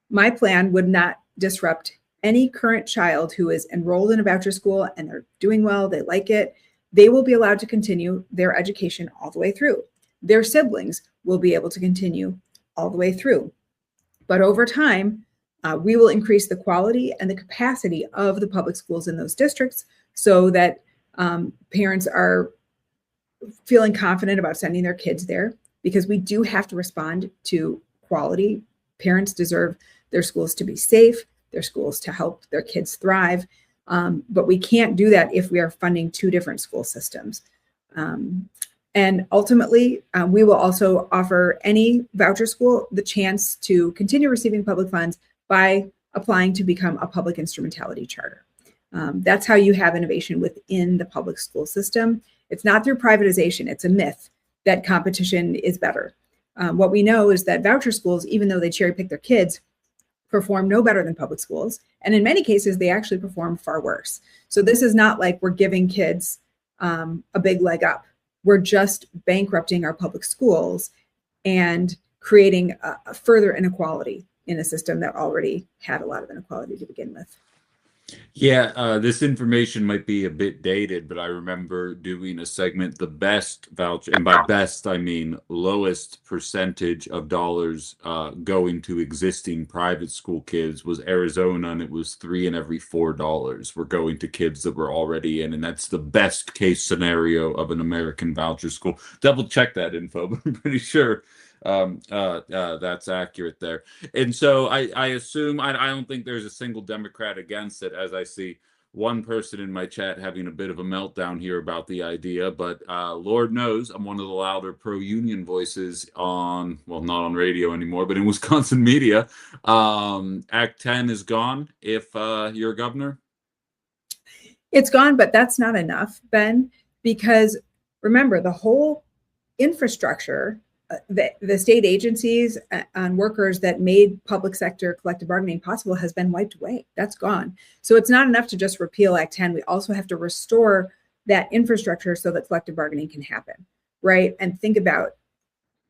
My plan would not disrupt any current child who is enrolled in a voucher school and they're doing well, they like it. They will be allowed to continue their education all the way through. Their siblings will be able to continue all the way through. But over time, we will increase the quality and the capacity of the public schools in those districts so that parents are feeling confident about sending their kids there, because we do have to respond to quality. Parents deserve their schools to be safe, their schools to help their kids thrive. But we can't do that if we are funding 2 different school systems. And ultimately, we will also offer any voucher school the chance to continue receiving public funds by applying to become a public instrumentality charter. That's how you have innovation within the public school system. It's not through privatization. It's a myth that competition is better. What we know is that voucher schools, even though they cherry pick their kids, perform no better than public schools. And in many cases, they actually perform far worse. So this is not like we're giving kids a big leg up. We're just bankrupting our public schools and creating a further inequality in a system that already had a lot of inequality to begin with. Yeah, this information might be a bit dated, but I remember doing a segment, the best voucher, and by best, I mean lowest percentage of dollars going to existing private school kids was Arizona, and it was 3 in every $4 were going to kids that were already in, and that's the best case scenario of an American voucher school. Double check that info, but I'm pretty sure that's accurate there. And so I assume I don't think there's a single Democrat against it, as I see one person in my chat having a bit of a meltdown here about the idea. But Lord knows I'm one of the louder pro-union voices on, well, not on radio anymore, but in Wisconsin media. Act 10 is gone if you're governor. It's gone, but that's not enough, Ben, because remember, the whole infrastructure, the state agencies and workers that made public sector collective bargaining possible has been wiped away. That's gone. So it's not enough to just repeal Act 10. We also have to restore that infrastructure so that collective bargaining can happen. right, and think about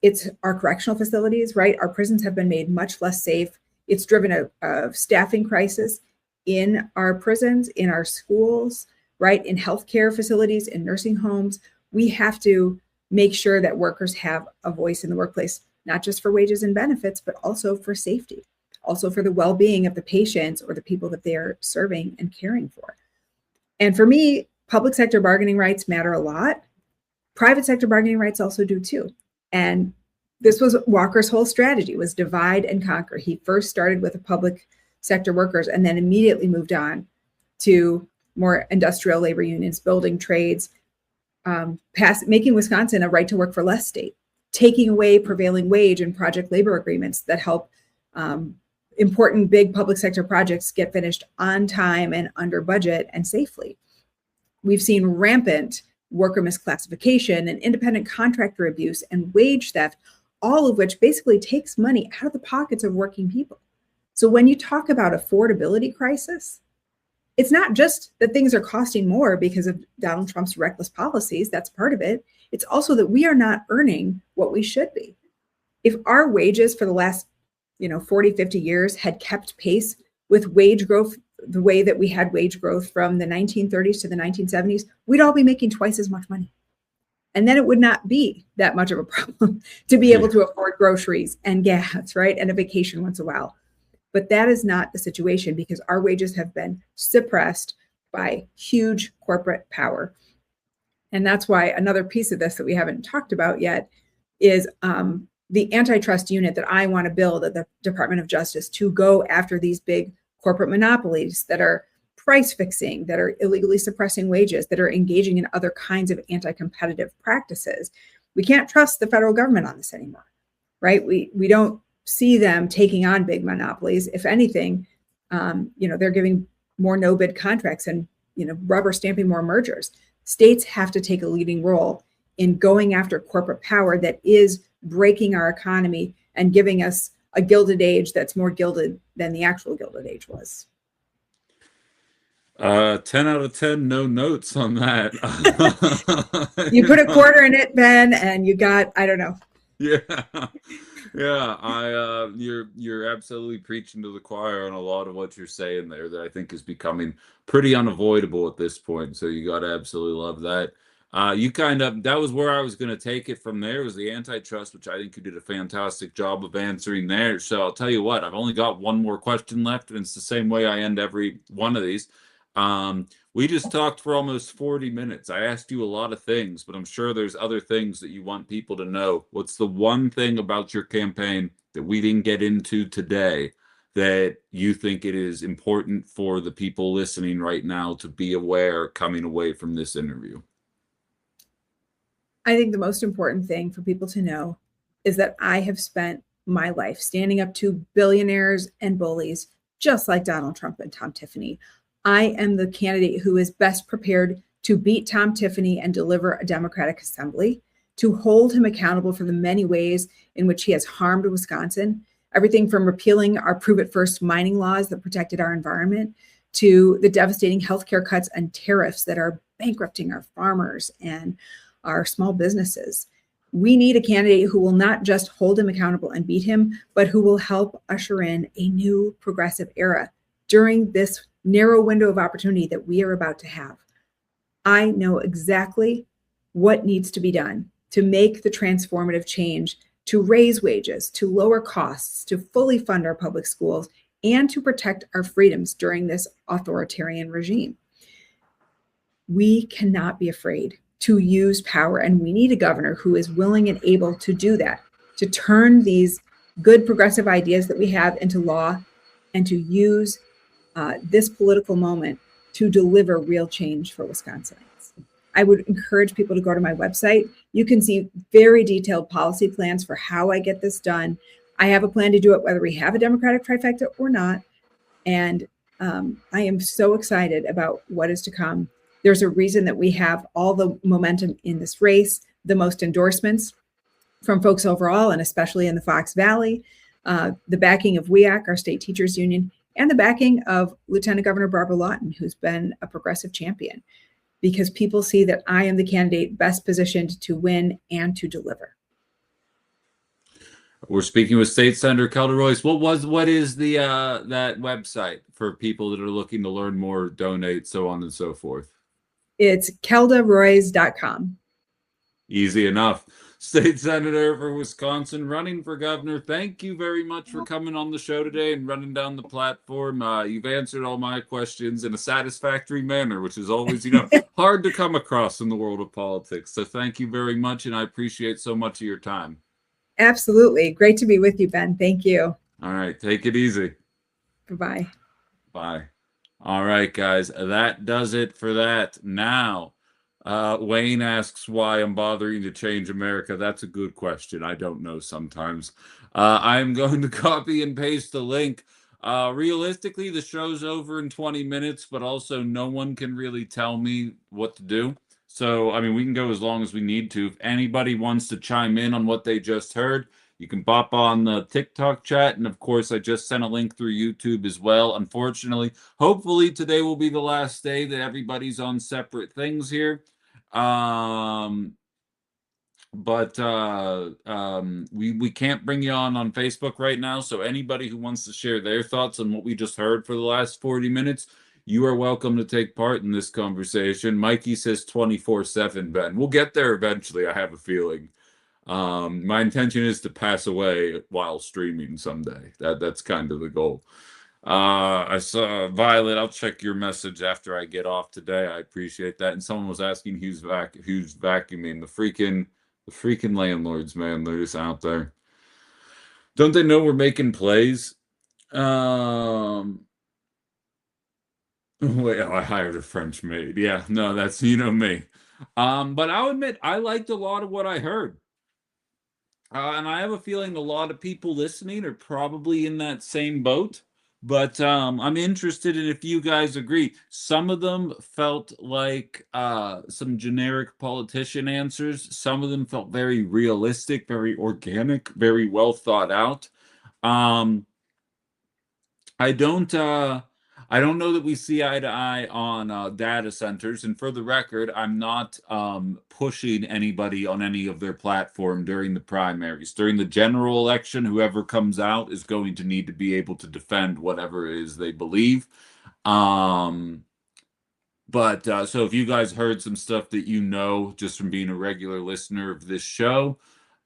it's our correctional facilities, right? Our prisons have been made much less safe. It's driven a staffing crisis in our prisons, in our schools, right? In healthcare facilities, in nursing homes. We have to make sure that workers have a voice in the workplace, not just for wages and benefits, but also for safety, also for the well-being of the patients or the people that they are serving and caring for. And for me, public sector bargaining rights matter a lot. Private sector bargaining rights also do too. And this was Walker's whole strategy, was divide and conquer. He first started with the public sector workers and then immediately moved on to more industrial labor unions, building trades, making Wisconsin a right to work for less state, taking away prevailing wage and project labor agreements that help important big public sector projects get finished on time and under budget and safely. We've seen rampant worker misclassification and independent contractor abuse and wage theft, all of which basically takes money out of the pockets of working people. So when you talk about affordability crisis, it's not just that things are costing more because of Donald Trump's reckless policies. That's part of it. It's also that we are not earning what we should be. If our wages for the last 40, 50 years had kept pace with wage growth, the way that we had wage growth from the 1930s to the 1970s, we'd all be making twice as much money. And then it would not be that much of a problem to be able to afford groceries and gas, right? And a vacation once in a while. But that is not the situation because our wages have been suppressed by huge corporate power. And that's why another piece of this that we haven't talked about yet is the antitrust unit that I want to build at the Department of Justice to go after these big corporate monopolies that are price fixing, that are illegally suppressing wages, that are engaging in other kinds of anti-competitive practices. We can't trust the federal government on this anymore, right? We don't see them taking on big monopolies. If anything, they're giving more no-bid contracts and rubber stamping more mergers. States have to take a leading role in going after corporate power that is breaking our economy and giving us a gilded age that's more gilded than the actual gilded age was. 10 out of 10, no notes on that. You put a quarter in it, Ben, and you got, I don't know. Yeah, you're absolutely preaching to the choir on a lot of what you're saying there that I think is becoming pretty unavoidable at this point. So you got to absolutely love that. That was where I was going to take it from there, was the antitrust, which I think you did a fantastic job of answering there. So I'll tell you what, I've only got one more question left, and it's the same way I end every one of these. We just talked for almost 40 minutes. I asked you a lot of things, but I'm sure there's other things that you want people to know. What's the one thing about your campaign that we didn't get into today that you think it is important for the people listening right now to be aware coming away from this interview? I think the most important thing for people to know is that I have spent my life standing up to billionaires and bullies, just like Donald Trump and Tom Tiffany. I am the candidate who is best prepared to beat Tom Tiffany and deliver a Democratic assembly, to hold him accountable for the many ways in which he has harmed Wisconsin, everything from repealing our Prove It First mining laws that protected our environment to the devastating healthcare cuts and tariffs that are bankrupting our farmers and our small businesses. We need a candidate who will not just hold him accountable and beat him, but who will help usher in a new progressive era during this narrow window of opportunity that we are about to have. I know exactly what needs to be done to make the transformative change, to raise wages, to lower costs, to fully fund our public schools, and to protect our freedoms during this authoritarian regime. We cannot be afraid to use power, and we need a governor who is willing and able to do that, to turn these good progressive ideas that we have into law and to use this political moment to deliver real change for Wisconsinites. I would encourage people to go to my website. You can see very detailed policy plans for how I get this done. I have a plan to do it whether we have a Democratic trifecta or not. And I am so excited about what is to come. There's a reason that we have all the momentum in this race, the most endorsements from folks overall, and especially in the Fox Valley, the backing of WEAC, our state teachers union, and the backing of Lieutenant Governor Barbara Lawton, who's been a progressive champion. because people see that I am the candidate best positioned to win and to deliver. We're speaking with State Senator Kelda Royce. What is the that website for people that are looking to learn more, donate, so on and so forth? It's keldaroys.com. Easy enough. State Senator for Wisconsin, running for governor. Thank you very much for coming on the show today and running down the platform. You've answered all my questions in a satisfactory manner, which is always, hard to come across in the world of politics. So thank you very much, and I appreciate so much of your time. Absolutely. Great to be with you, Ben. Thank you. All right. Take it easy. Bye-bye. Bye. All right, guys. That does it for that. Now, Wayne asks why I'm bothering to change America. That's a good question. I don't know sometimes. I'm going to copy and paste the link. Realistically, the show's over in 20 minutes, but also no one can really tell me what to do. So, I mean, we can go as long as we need to. If anybody wants to chime in on what they just heard, you can pop on the TikTok chat. And of course, I just sent a link through YouTube as well. Unfortunately, hopefully today will be the last day that everybody's on separate things here. But we can't bring you on Facebook right now. So anybody who wants to share their thoughts on what we just heard for the last 40 minutes, you are welcome to take part in this conversation. Mikey says 24/7, Ben. We'll get there eventually, I have a feeling. My intention is to pass away while streaming someday. That's kind of the goal. I saw Violet. I'll check your message after I get off today. I appreciate that. And someone was asking who's vacuuming. The freaking landlords, man. They're just out there. Don't they know we're making plays? Wait, I hired a French maid. Yeah, no, that's me. But I'll admit I liked a lot of what I heard. And I have a feeling a lot of people listening are probably in that same boat. But I'm interested in if you guys agree. Some of them felt like some generic politician answers. Some of them felt very realistic, very organic, very well thought out. I don't know that we see eye to eye on data centers. And for the record, I'm not pushing anybody on any of their platform during the primaries. During the general election, whoever comes out is going to need to be able to defend whatever it is they believe. But so if you guys heard some stuff that just from being a regular listener of this show,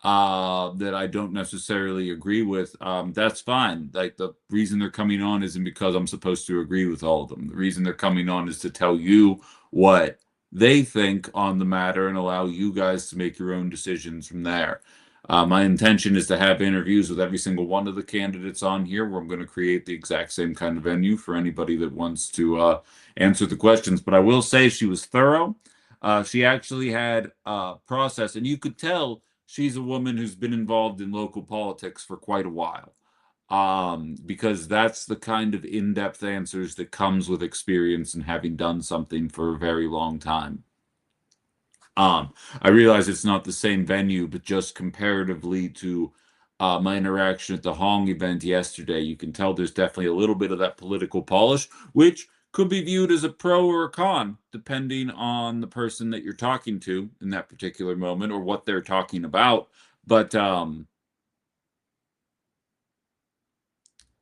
that I don't necessarily agree with, that's fine. Like, the reason they're coming on isn't because I'm supposed to agree with all of them. The reason they're coming on is to tell you what they think on the matter and allow you guys to make your own decisions from there. My intention is to have interviews with every single one of the candidates on here, where I'm going to create the exact same kind of venue for anybody that wants to answer the questions. But I will say she was thorough. She actually had process, and you could tell she's a woman who's been involved in local politics for quite a while, because that's the kind of in-depth answers that comes with experience and having done something for a very long time. I realize it's not the same venue, but just comparatively to my interaction at the Hong event yesterday, you can tell there's definitely a little bit of that political polish, which could be viewed as a pro or a con, depending on the person that you're talking to in that particular moment or what they're talking about. But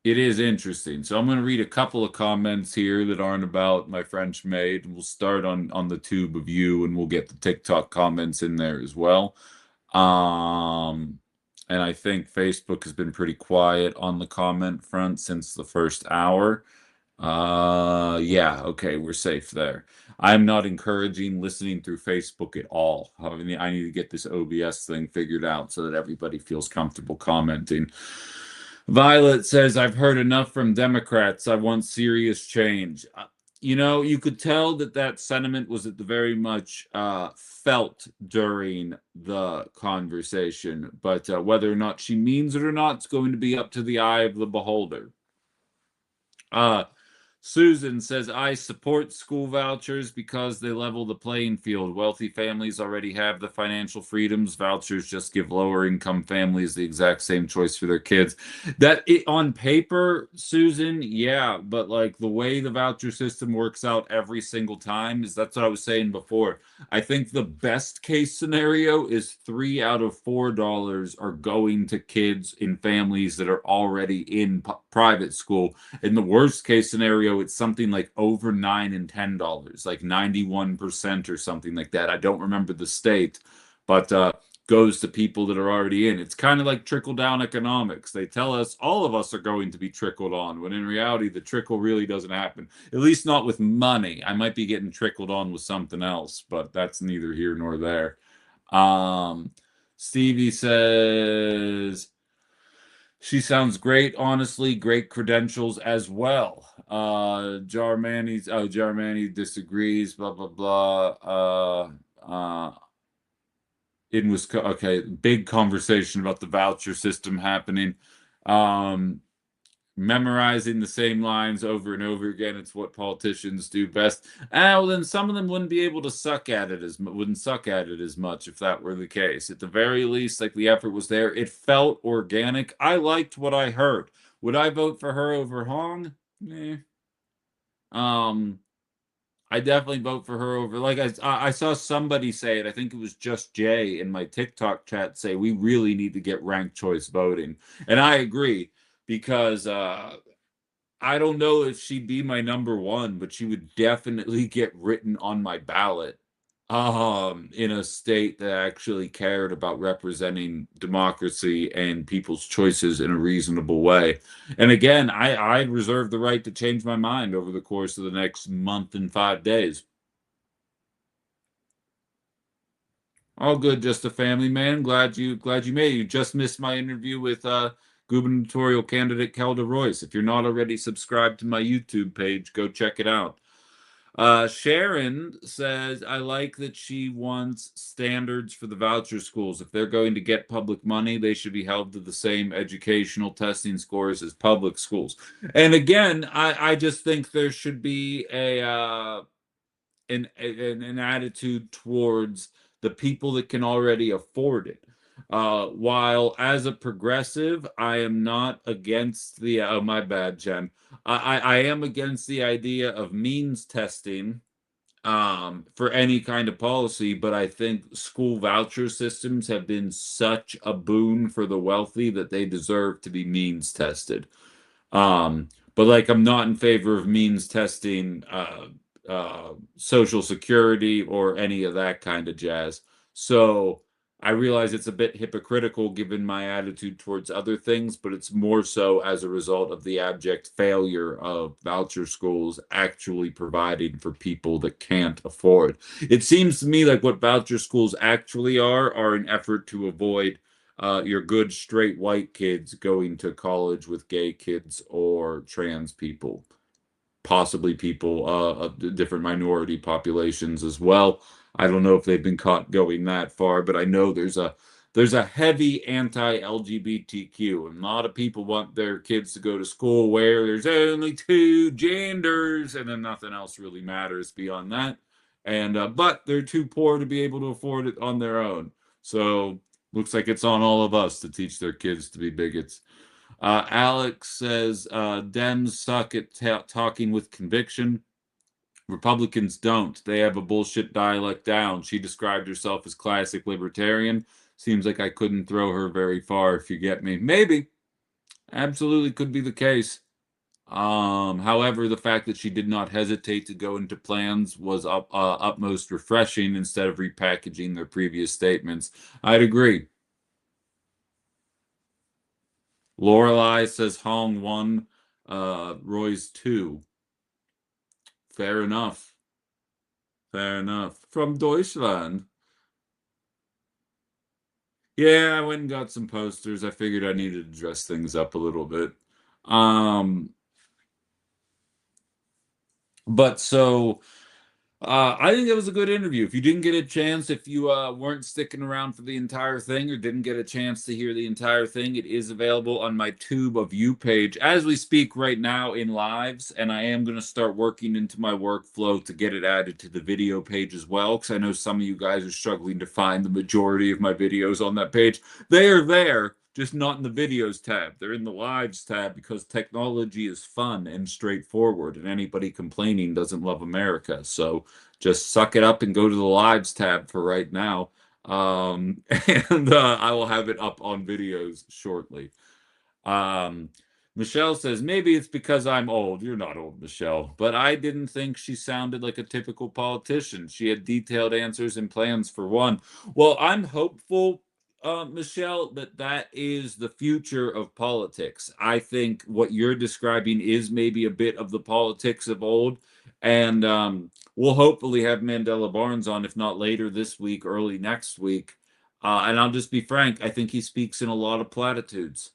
it is interesting. So I'm going to read a couple of comments here that aren't about my French maid. We'll start on the tube of you, and we'll get the TikTok comments in there as well. And I think Facebook has been pretty quiet on the comment front since the first hour. Yeah, okay, we're safe there. I'm not encouraging listening through Facebook at all. I need to get this OBS thing figured out so that everybody feels comfortable commenting. Violet says, I've heard enough from Democrats. I want serious change. You could tell that sentiment was at the very much felt during the conversation, but whether or not she means it or not, it's going to be up to the eye of the beholder. Susan says, I support school vouchers because they level the playing field. Wealthy families already have the financial freedoms. Vouchers just give lower income families the exact same choice for their kids. On paper, Susan, yeah, but like the way the voucher system works out every single time that's what I was saying before. I think the best case scenario is $3 out of $4 are going to kids in families that are already in private school. In the worst case scenario, it's something like over $9 and $10, like 91% or something like that. I don't remember the state, but goes to people that are already in. It's kind of like trickle down economics. They tell us all of us are going to be trickled on, when in reality, the trickle really doesn't happen. At least not with money. I might be getting trickled on with something else, but that's neither here nor there. Stevie says, she sounds great, honestly, great credentials as well. Jarmani disagrees, blah blah blah. In Wisconsin, okay, big conversation about the voucher system happening. Memorizing the same lines over and over again. It's what politicians do best. Well, then some of them wouldn't be able to suck at it wouldn't suck at it as much if that were the case. At the very least, like the effort was there. It felt organic. I liked what I heard. Would I vote for her over Hong? Eh. I definitely vote for her over. Like I saw somebody say it. I think it was just Jay in my TikTok chat say we really need to get ranked choice voting, and I agree because I don't know if she'd be my number one, but she would definitely get written on my ballot in a state that actually cared about representing democracy and people's choices in a reasonable way. And again, I reserve the right to change my mind over the course of the next month and 5 days. All good, just a family man. Glad you made it. You just missed my interview with gubernatorial candidate Kelda Royce. If you're not already subscribed to my YouTube page, go check it out. Sharon says, I like that she wants standards for the voucher schools. If they're going to get public money, they should be held to the same educational testing scores as public schools. And again, I just think there should be an attitude towards the people that can already afford it. While as a progressive, I am not against the oh my bad, Jen. I am against the idea of means testing for any kind of policy, but I think school voucher systems have been such a boon for the wealthy that they deserve to be means tested. But like I'm not in favor of means testing Social Security or any of that kind of jazz. So I realize it's a bit hypocritical given my attitude towards other things, but it's more so as a result of the abject failure of voucher schools actually providing for people that can't afford. It seems to me like what voucher schools actually are an effort to avoid your good straight white kids going to college with gay kids or trans people, possibly people of different minority populations as well. I don't know if they've been caught going that far, but I know there's a heavy anti-LGBTQ, and a lot of people want their kids to go to school where there's only two genders, and then nothing else really matters beyond that. And but they're too poor to be able to afford it on their own. So looks like it's on all of us to teach their kids to be bigots. Alex says Dems suck at talking with conviction. Republicans don't. They have a bullshit dialect down. She described herself as classic libertarian. Seems like I couldn't throw her very far, if you get me. Maybe. Absolutely could be the case. However, the fact that she did not hesitate to go into plans was utmost refreshing instead of repackaging their previous statements. I'd agree. Lorelei says Hong 1, Roy's 2. Fair enough. Fair enough. From Deutschland. Yeah, I went and got some posters. I figured I needed to dress things up a little bit. But so I think it was a good interview. If you didn't get a chance, if you weren't sticking around for the entire thing or didn't get a chance to hear the entire thing, it is available on my Tube of You page as we speak right now in lives. And I am going to start working into my workflow to get it added to the video page as well, because I know some of you guys are struggling to find the majority of my videos on that page. They are there, just not in the videos tab. They're in the lives tab because technology is fun and straightforward, and anybody complaining doesn't love America. So just suck it up and go to the lives tab for right now. And I will have it up on videos shortly. Um, Michelle says, maybe it's because I'm old. You're not old, Michelle, but I didn't think she sounded like a typical politician. She had detailed answers and plans for one. Well, I'm hopeful, Michelle, that that is the future of politics. I think what you're describing is maybe a bit of the politics of old. And we'll hopefully have Mandela Barnes on, if not later this week, early next week. And I'll just be frank, I think he speaks in a lot of platitudes.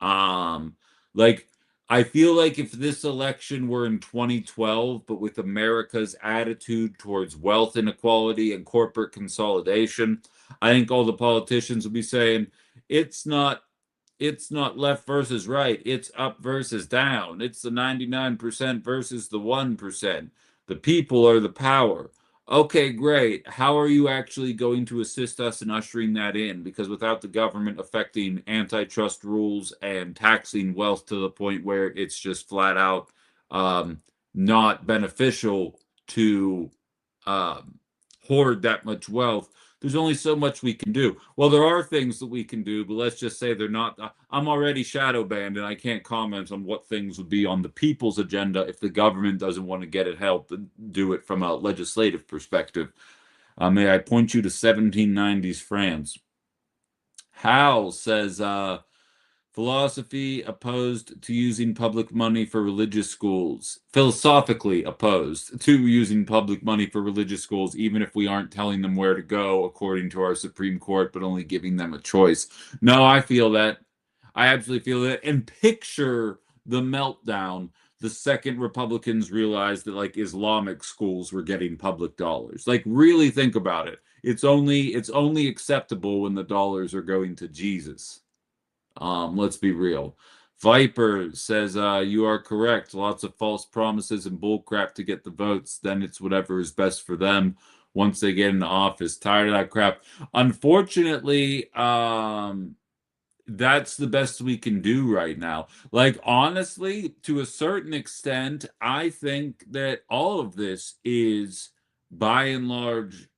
Um, like I feel like if this election were in 2012, but with America's attitude towards wealth inequality and corporate consolidation, I think all the politicians would be saying it's not it's not left versus right, it's up versus down. It's the 99% versus the 1%. The people are the power. Okay, great. How are you actually going to assist us in ushering that in? Because without the government affecting antitrust rules and taxing wealth to the point where it's just flat out um, not beneficial to um, hoard that much wealth, there's only so much we can do. Well, there are things that we can do, but let's just say they're not. I'm already shadow banned, and I can't comment on what things would be on the people's agenda if the government doesn't want to get it help and do it from a legislative perspective. May I point you to 1790s France? Hal says, philosophy opposed to using public money for religious schools. Philosophically opposed to using public money for religious schools, even if we aren't telling them where to go according to our Supreme Court, but only giving them a choice. No, I feel that. I absolutely feel that. And picture the meltdown the second Republicans realized that like Islamic schools were getting public dollars. Like really think about it. It's only acceptable when the dollars are going to Jesus. Let's be real. Viper says, you are correct. Lots of false promises and bullcrap to get the votes. Then it's whatever is best for them once they get into office. Tired of that crap. Unfortunately, that's the best we can do right now. Like, honestly, to a certain extent, I think that all of this is by and large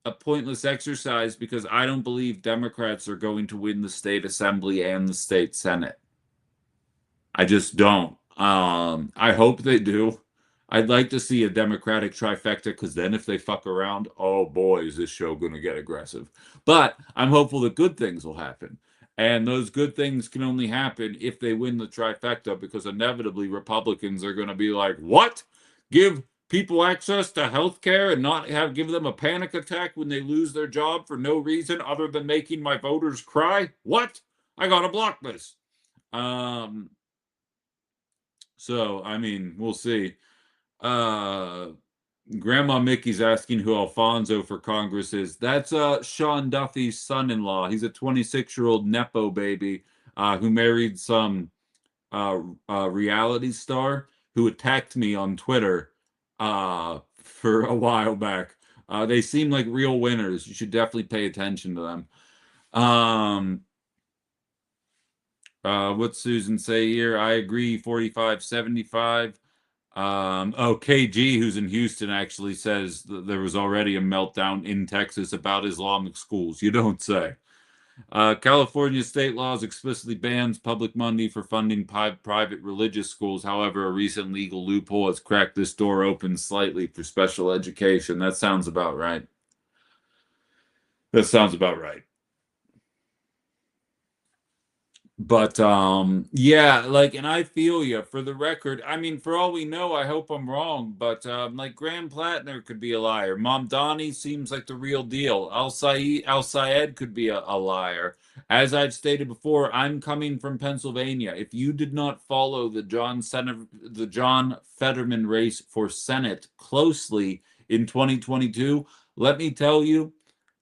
a pointless exercise because I don't believe Democrats are going to win the state assembly and the state senate. I just don't. I hope they do. I'd like to see a Democratic trifecta because then if they fuck around, oh boy, is this show going to get aggressive. But I'm hopeful that good things will happen. And those good things can only happen if they win the trifecta because inevitably Republicans are going to be like, what? Give people access to health care and not give them a panic attack when they lose their job for no reason other than making my voters cry? What? I got to block this. Um, so, I mean, we'll see. Uh, Grandma Mickey's asking who Alfonso for Congress is. That's Sean Duffy's son-in-law. He's a 26-year-old Nepo baby who married some reality star who attacked me on Twitter for a while back. They seem like real winners. You should definitely pay attention to them. What's Susan say here? I agree, 45-75. KG, who's in Houston, actually says that there was already a meltdown in Texas about Islamic schools. You don't say. California state laws explicitly bans public money for funding private religious schools. However, a recent legal loophole has cracked this door open slightly for special education. That sounds about right. That sounds about right. But yeah, like, and I feel you. For the record, I mean, for all we know, I hope I'm wrong, but like Graham Plattner could be a liar. Mamdani seems like the real deal. Al Sayed could be a liar. As I've stated before, I'm coming from Pennsylvania. If you did not follow the John Fetterman race for Senate closely, in 2022, let me tell you,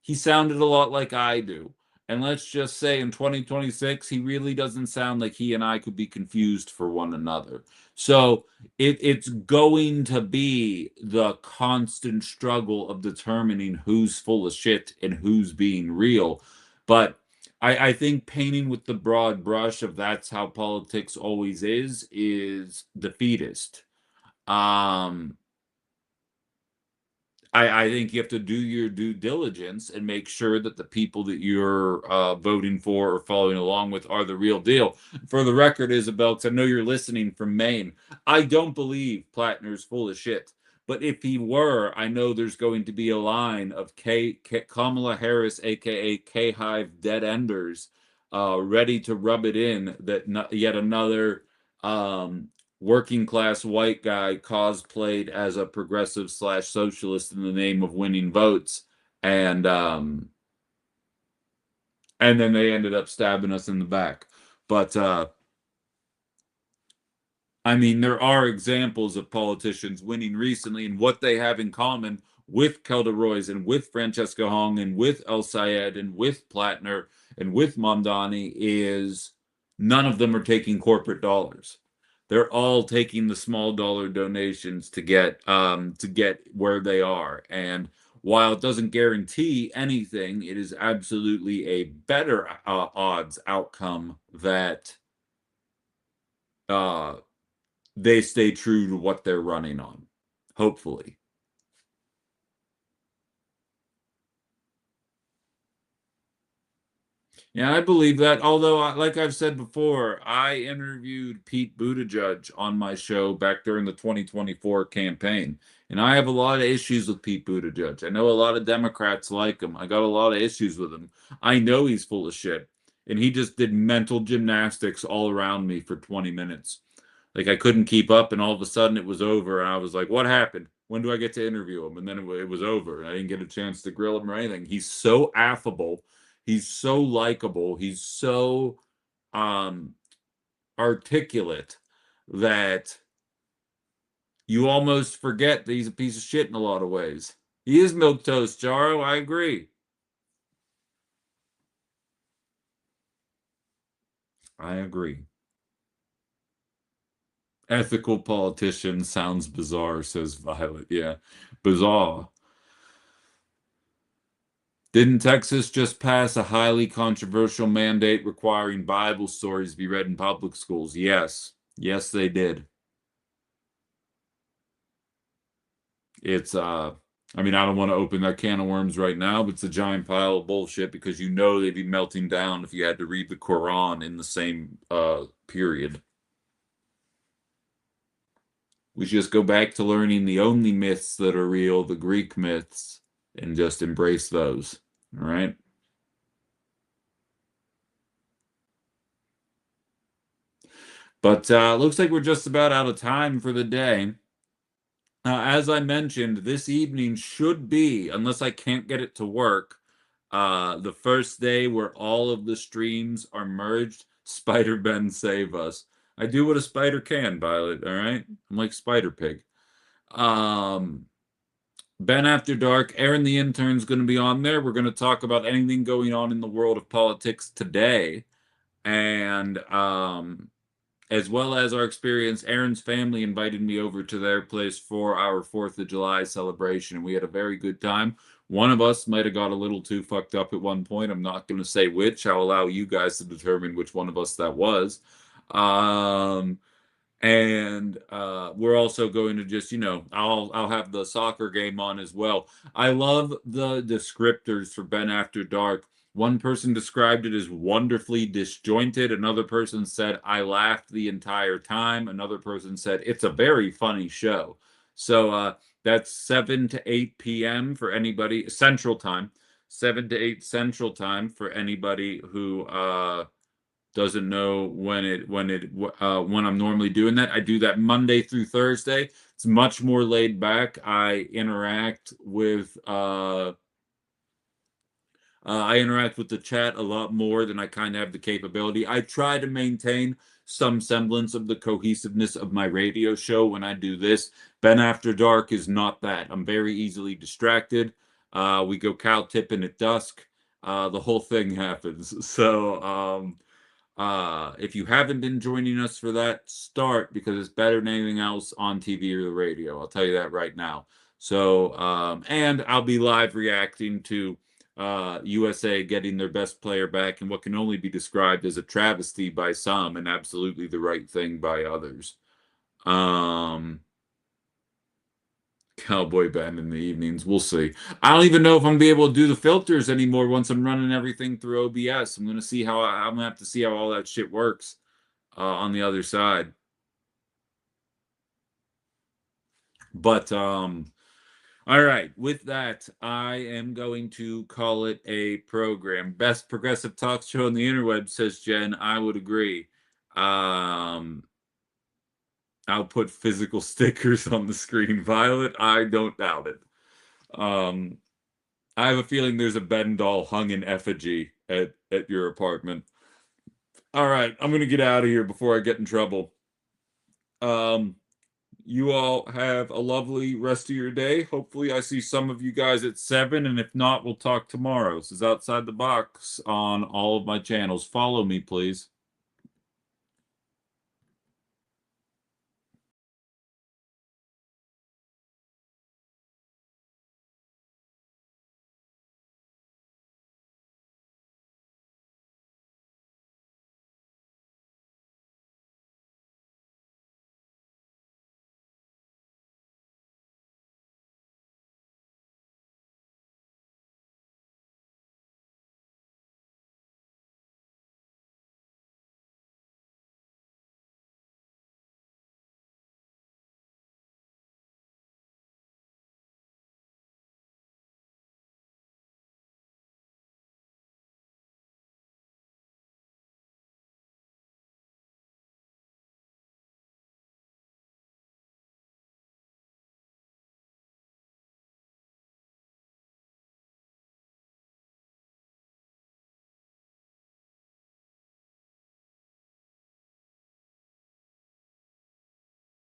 he sounded a lot like I do. And let's just say in 2026, he really doesn't sound like he and I could be confused for one another. So it's going to be the constant struggle of determining who's full of shit and who's being real. But I think painting with the broad brush of that's how politics always is defeatist. Um, I think you have to do your due diligence and make sure that the people that you're voting for or following along with are the real deal. For the record, Isabel, because I know you're listening from Maine, I don't believe Plattner's full of shit. But if he were, I know there's going to be a line of Kamala Harris, aka K Hive dead enders, ready to rub it in that yet another working class white guy cosplayed as a progressive slash socialist in the name of winning votes, and then they ended up stabbing us in the back. But I mean, there are examples of politicians winning recently, and what they have in common with Kelda Roys and with Francesca Hong and with El Sayed and with Plattner and with Mamdani is none of them are taking corporate dollars. They're all taking the small dollar donations to get where they are. And while it doesn't guarantee anything, it is absolutely a better odds outcome that uh, they stay true to what they're running on, hopefully. Yeah, I believe that. Although, like I've said before, I interviewed Pete Buttigieg on my show back during the 2024 campaign, and I have a lot of issues with Pete Buttigieg. I know a lot of Democrats like him. I got a lot of issues with him. I know he's full of shit, and he just did mental gymnastics all around me for 20 minutes. Like I couldn't keep up, and all of a sudden it was over, and I was like, "What happened? When do I get to interview him?" And then it was over, and I didn't get a chance to grill him or anything. He's so affable, he's so likable, he's so um, articulate that you almost forget that he's a piece of shit in a lot of ways. He is milk toast, Jaro. I agree. I agree. Ethical politician sounds bizarre, says Violet. Yeah, bizarre. Didn't Texas just pass a highly controversial mandate requiring Bible stories be read in public schools? Yes. Yes, they did. It's I mean, I don't want to open that can of worms right now, but it's a giant pile of bullshit because you know they'd be melting down if you had to read the Quran in the same period. We should just go back to learning the only myths that are real, the Greek myths, and just embrace those. All right? But looks like we're just about out of time for the day. As I mentioned, this evening should be, unless I can't get it to work, the first day where all of the streams are merged. Spider Ben save us. I do what a spider can, Violet, all right? I'm like Spider Pig. Um, Ben After Dark, Aaron the intern's going to be on there. We're going to talk about anything going on in the world of politics today. And as well as our experience, Aaron's family invited me over to their place for our 4th of July celebration, and we had a very good time. One of us might have got a little too fucked up at one point. I'm not going to say which. I'll allow you guys to determine which one of us that was. And we're also going to just, I'll have the soccer game on as well. I love the descriptors for Ben After Dark. One person described it as wonderfully disjointed. Another person said, I laughed the entire time. Another person said, it's a very funny show. So that's 7 to 8 p.m. for anybody, Central Time, 7 to 8 Central Time for anybody who doesn't know when I'm normally doing that. I do that Monday through Thursday. It's much more laid back. I interact with the chat a lot more than I kind of have the capability. I try to maintain some semblance of the cohesiveness of my radio show when I do this. Ben After Dark is not that. I'm very easily distracted. We go cow tipping at dusk. The whole thing happens. So, if you haven't been joining us for that, start, because it's better than anything else on TV or the radio. I'll tell you that right now. So, and I'll be live reacting to USA getting their best player back in what can only be described as a travesty by some and absolutely the right thing by others. Cowboy band in the evenings. We'll see. I don't even know if I'm gonna be able to do the filters anymore once I'm running everything through OBS. I'm gonna have to see how all that shit works on the other side. But all right, with that, I am going to call it a program. Best progressive talk show on the interweb, says Jen. I would agree. I'll put physical stickers on the screen. Violet, I don't doubt it. I have a feeling there's a Ben doll hung in effigy at your apartment. All right, I'm gonna get out of here before I get in trouble. You all have a lovely rest of your day. Hopefully, I see some of you guys at 7, and if not, we'll talk tomorrow. This is Outside the Box on all of my channels. Follow me, please.